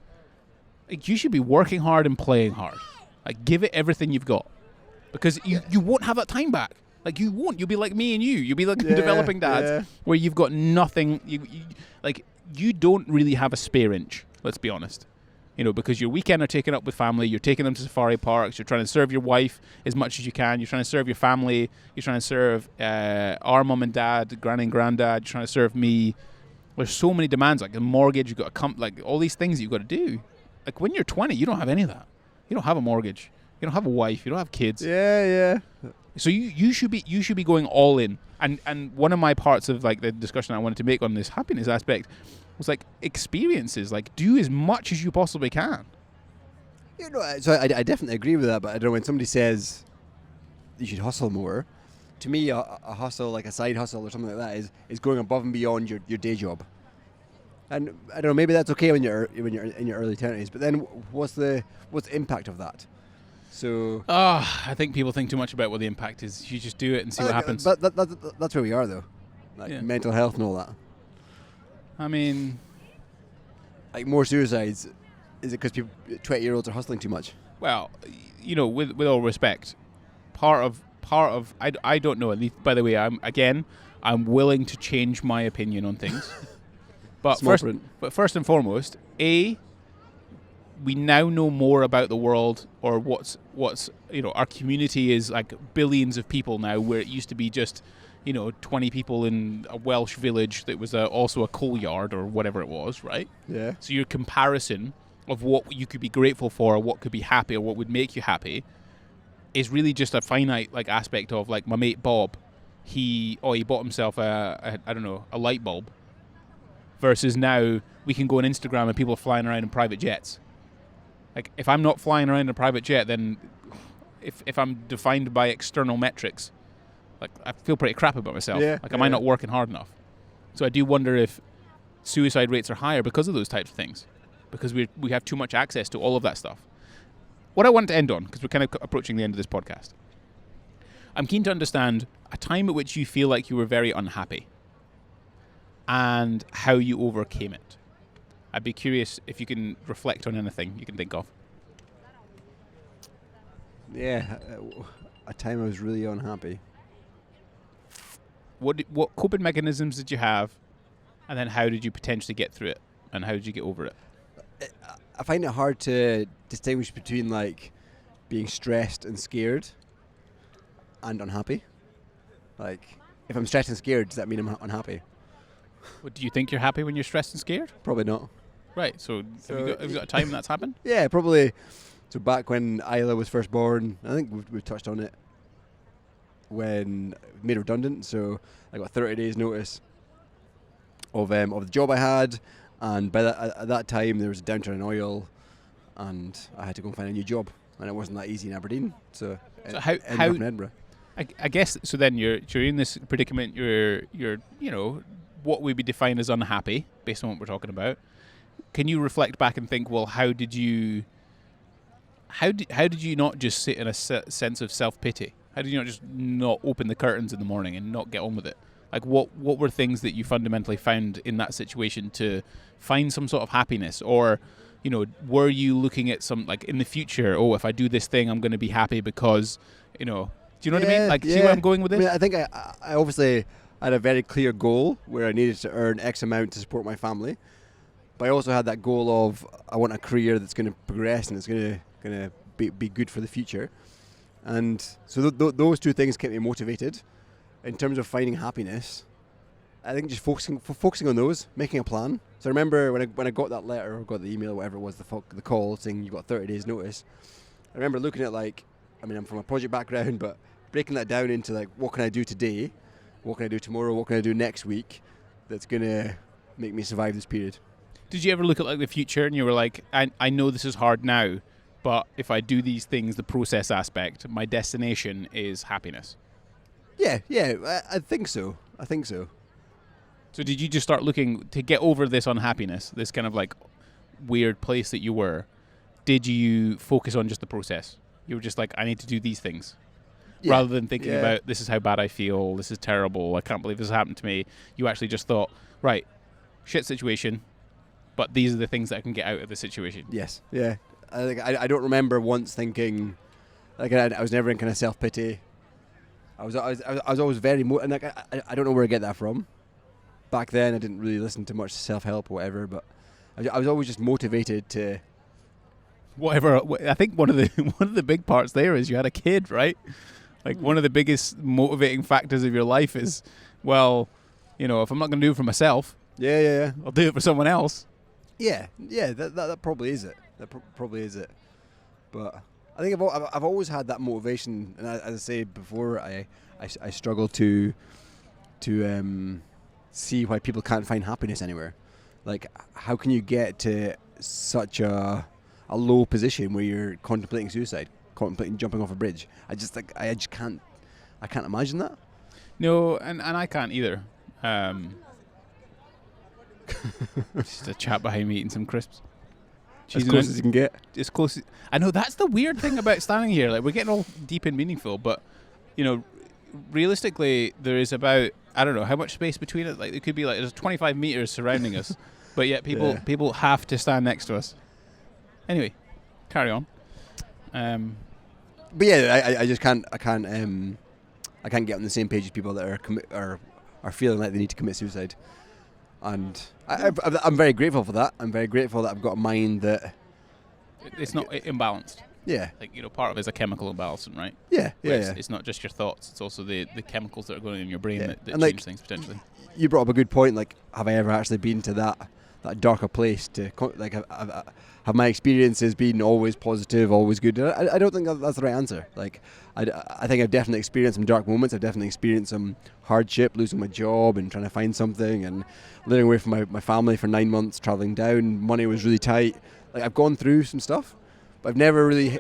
Speaker 1: like, you should be working hard and playing hard. Like, give it everything you've got, because you won't have that time back. Like, you won't. You'll be like me and you. You'll be like developing dads where you've got nothing. You don't really have a spare inch. Let's be honest. Because your weekend are taken up with family. You're taking them to safari parks. You're trying to serve your wife as much as you can. You're trying to serve your family. You're trying to serve our mum and dad, granny and granddad. You're trying to serve me. There's so many demands, like a mortgage. You've got like all these things that you've got to do. Like, when you're 20, you don't have any of that. You don't have a mortgage. You don't have a wife. You don't have kids.
Speaker 2: Yeah.
Speaker 1: So you should be going all in. And one of my parts of like the discussion I wanted to make on this happiness aspect was like experiences. Like, do as much as you possibly can.
Speaker 2: So I definitely agree with that. But I don't know, when somebody says you should hustle more, to me a hustle, like a side hustle or something like that, is going above and beyond your day job. And I don't know, maybe that's okay when you're in your early 20s. But then what's the impact of that? So
Speaker 1: I think people think too much about what the impact is. You just do it and see what happens.
Speaker 2: But that's where we are, though. Like, mental health and all that.
Speaker 1: I mean,
Speaker 2: like, more suicides. Is it because 20-year-olds are hustling too much?
Speaker 1: Well, with all respect, part of I don't know. By the way, I'm willing to change my opinion on things. But first and foremost, we now know more about the world, or what's our community is like billions of people now, where it used to be just 20 people in a Welsh village that was also a coal yard or whatever it was, right?
Speaker 2: Yeah.
Speaker 1: So your comparison of what you could be grateful for, or what could be happy, or what would make you happy, is really just a finite like aspect of, like, my mate Bob, he bought himself a light bulb, versus now we can go on Instagram and people are flying around in private jets. Like, if I'm not flying around in a private jet, then if I'm defined by external metrics, like, I feel pretty crap about myself.
Speaker 2: Yeah,
Speaker 1: Like, am I not working hard enough? So I do wonder if suicide rates are higher because of those types of things, because we have too much access to all of that stuff. What I want to end on, because we're kind of approaching the end of this podcast, I'm keen to understand a time at which you feel like you were very unhappy and how you overcame it. I'd be curious if you can reflect on anything you can think of.
Speaker 2: Yeah, a time I was really unhappy.
Speaker 1: What coping mechanisms did you have, and then how did you potentially get through it, and how did you get over it?
Speaker 2: I find it hard to distinguish between like being stressed and scared and unhappy. Like, if I'm stressed and scared, does that mean I'm unhappy?
Speaker 1: What, do you think you're happy when you're stressed and scared?
Speaker 2: Probably not.
Speaker 1: Right, so have you got a time when that's happened?
Speaker 2: Yeah, probably. So back when Isla was first born, I think we've touched on it, when made redundant, so I got 30 days notice of the job I had, and by at that time there was a downturn in oil, and I had to go and find a new job, and it wasn't that easy in Aberdeen, so
Speaker 1: how
Speaker 2: ended up in Edinburgh.
Speaker 1: I guess so. Then you're in this predicament. You're what would be defined as unhappy based on what we're talking about. Can you reflect back and think, well, how did you not just sit in a sense of self-pity? How did you not open the curtains in the morning and not get on with it? Like, what were things that you fundamentally found in that situation to find some sort of happiness? Or, were you looking at some, like, in the future, if I do this thing, I'm going to be happy because, do you know what I mean? Like, see where I'm going with this?
Speaker 2: I mean, I think I obviously had a very clear goal where I needed to earn X amount to support my family. But I also had that goal of, I want a career that's going to progress and it's going to be good for the future. And so those two things kept me motivated. In terms of finding happiness, I think just focusing on those, making a plan. So I remember when I got that letter or got the email, whatever it was, the call saying you got 30 days notice, I remember looking at, like, I mean, I'm from a project background, but breaking that down into, like, what can I do today, what can I do tomorrow, what can I do next week that's going to make me survive this period.
Speaker 1: Did you ever look at, like, the future and you were like, I know this is hard now, but if I do these things, the process aspect, my destination is happiness?
Speaker 2: Yeah, I think so.
Speaker 1: So did you just start looking to get over this unhappiness, this kind of, like, weird place that you were? Did you focus on just the process? You were just like, I need to do these things. Yeah. Rather than thinking about, this is how bad I feel, this is terrible, I can't believe this happened to me. You actually just thought, right, shit situation, but these are the things that I can get out of the situation.
Speaker 2: Yes, yeah. I don't remember once thinking, like, I was never in kind of self-pity. I was always very and like I don't know where I get that from. Back then I didn't really listen to much self-help or whatever, but I was always just motivated to
Speaker 1: whatever. I think one of the big parts there is you had a kid, right? Like, one of the biggest motivating factors of your life is, well, if I'm not going to do it for myself, I'll do it for someone else. Yeah,
Speaker 2: that probably is it. Probably is it. But I think I've always had that motivation, and as I say before, I struggle to see why people can't find happiness anywhere. Like, how can you get to such a low position where you're contemplating suicide, contemplating jumping off a bridge? I just can't imagine that.
Speaker 1: No, and I can't either. Just a chap behind me eating some crisps.
Speaker 2: As close as you can get.
Speaker 1: As close. I know, that's the weird thing about standing here. Like, we're getting all deep and meaningful, but realistically, there is about, I don't know how much space between it. Like, it could be like there's 25 meters surrounding us, but yet people have to stand next to us. Anyway, carry on.
Speaker 2: But yeah, I just can't. I can't get on the same page as people that are feeling like they need to commit suicide. And I'm very grateful for that. I'm very grateful that I've got a mind that
Speaker 1: it's not imbalanced.
Speaker 2: Yeah.
Speaker 1: Like, part of it is a chemical imbalance, right?
Speaker 2: Yeah.
Speaker 1: It's not just your thoughts. It's also the chemicals that are going in your brain that change things potentially.
Speaker 2: You brought up a good point. Like, have I ever actually been to that darker place? To like, have my experiences been always positive, always good? I don't think that's the right answer. Like, I think I've definitely experienced some dark moments. I've definitely experienced some hardship, losing my job and trying to find something, and living away from my family for 9 months, travelling down. Money was really tight. Like, I've gone through some stuff, But I've never really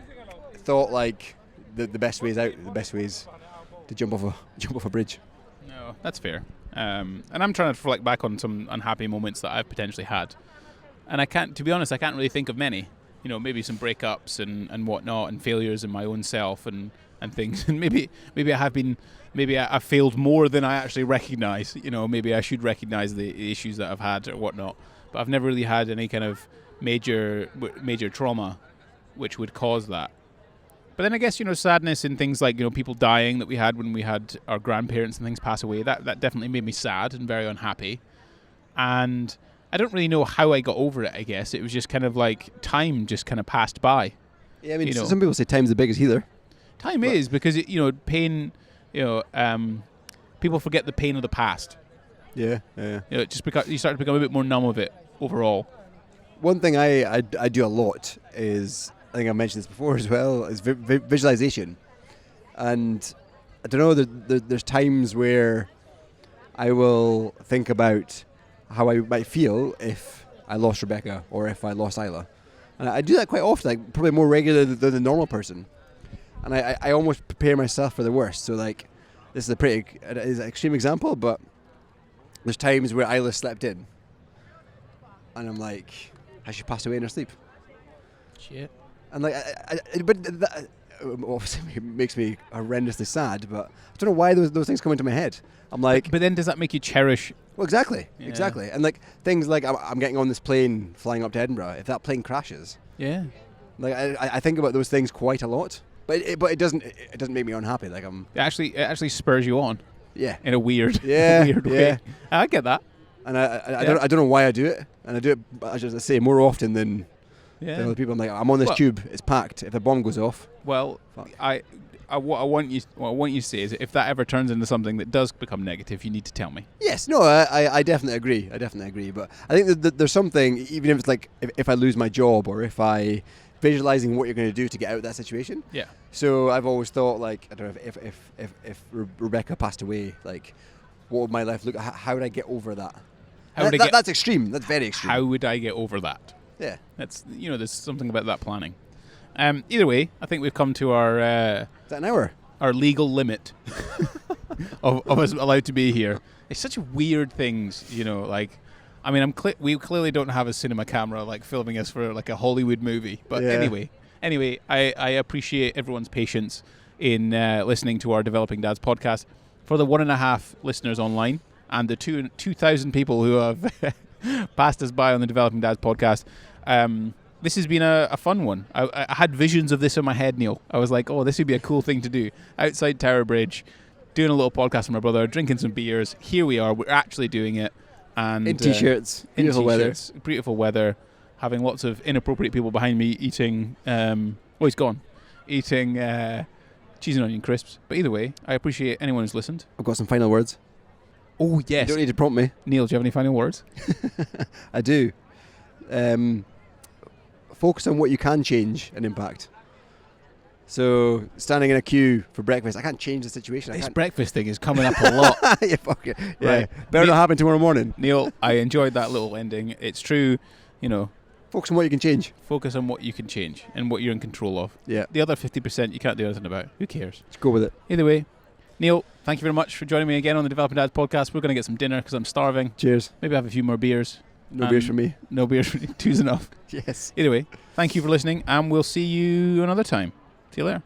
Speaker 2: thought like the best way is out. The best way is to jump off a bridge.
Speaker 1: No, that's fair. And I'm trying to reflect back on some unhappy moments that I've potentially had. And to be honest, I can't really think of many. Maybe some breakups and whatnot, and failures in my own self and things. And maybe I've failed more than I actually recognise. Maybe I should recognise the issues that I've had or whatnot. But I've never really had any kind of major trauma which would cause that. But then I guess, sadness in things like, people dying that we had when we had our grandparents and things pass away, that definitely made me sad and very unhappy. And I don't really know how I got over it, I guess. It was just kind of like time just kind of passed by.
Speaker 2: Yeah, I mean, some people say time's the biggest healer.
Speaker 1: Time is, because, pain, people forget the pain of the past.
Speaker 2: Yeah.
Speaker 1: Just because you start to become a bit more numb of it overall.
Speaker 2: One thing I do a lot is, I think I mentioned this before as well, is visualization. And I don't know, there's times where I will think about how I might feel if I lost Rebecca or if I lost Isla. And I do that quite often, like probably more regular than the normal person. And I almost prepare myself for the worst. So like, this is an extreme example, but there's times where Isla slept in. And I'm like, has she passed away in her sleep?
Speaker 1: Shit.
Speaker 2: And like, but that obviously it makes me horrendously sad, but I don't know why those things come into my head. I'm like...
Speaker 1: But then does that make you cherish...
Speaker 2: Well, exactly.
Speaker 1: Yeah.
Speaker 2: Exactly. And like, things like, I'm getting on this plane flying up to Edinburgh. If that plane crashes...
Speaker 1: Yeah.
Speaker 2: Like, I think about those things quite a lot. But it doesn't make me unhappy. Like,
Speaker 1: It actually spurs you on.
Speaker 2: Yeah.
Speaker 1: In a weird,
Speaker 2: yeah,
Speaker 1: weird way. I get that.
Speaker 2: And I don't know why I do it. And I do it, as I say, more often than other people. I'm like, I'm on this tube. It's packed. If the bomb goes off...
Speaker 1: Well,
Speaker 2: fuck.
Speaker 1: What I want you to say is, if that ever turns into something that does become negative, you need to tell me.
Speaker 2: Yes, no, I definitely agree. But I think that there's something, even if it's like, if I lose my job or if I visualizing what you're going to do to get out of that situation.
Speaker 1: Yeah.
Speaker 2: So I've always thought, like, I don't know, if Rebecca passed away, like, what would my life look? How would I get over that? That's extreme. That's very extreme.
Speaker 1: How would I get over that?
Speaker 2: Yeah.
Speaker 1: That's there's something about that planning. Either way, I think we've come to our...
Speaker 2: Is that an hour?
Speaker 1: Our legal limit of us allowed to be here. It's such weird things, like... I mean, we clearly don't have a cinema camera, like, filming us for, like, a Hollywood movie. But anyway, I appreciate everyone's patience in listening to our Developing Dads podcast. For the 1.5 listeners online and the 2,000 people who have passed us by on the Developing Dads podcast... this has been a fun one. I had visions of this in my head, Neil. I was like, oh, this would be a cool thing to do. Outside Tower Bridge, doing a little podcast with my brother, drinking some beers. Here we are. We're actually doing it. And
Speaker 2: in T-shirts.
Speaker 1: Beautiful weather. Having lots of inappropriate people behind me eating... he's gone. Eating cheese and onion crisps. But either way, I appreciate anyone who's listened.
Speaker 2: I've got some final words.
Speaker 1: Oh, yes.
Speaker 2: You don't need to prompt me.
Speaker 1: Neil, do you have any final words?
Speaker 2: I do. Focus on what you can change and impact. So, standing in a queue for breakfast, I can't change the situation.
Speaker 1: This breakfast thing is coming up a lot.
Speaker 2: Yeah, fuck it. Yeah.
Speaker 1: Right.
Speaker 2: Better not happen tomorrow morning.
Speaker 1: Neil, I enjoyed that little ending. It's true,
Speaker 2: Focus on what you can change.
Speaker 1: Focus on what you can change and what you're in control of.
Speaker 2: Yeah.
Speaker 1: The other 50% you can't do anything about. Who cares?
Speaker 2: Let's go with it.
Speaker 1: Either way, Neil, thank you very much for joining me again on the Developing Dads podcast. We're going to get some dinner because I'm starving.
Speaker 2: Cheers.
Speaker 1: Maybe have a few more beers.
Speaker 2: No beers for me.
Speaker 1: No beers for me. Two's enough.
Speaker 2: Yes.
Speaker 1: Either way, thank you for listening, and we'll see you another time. See you later.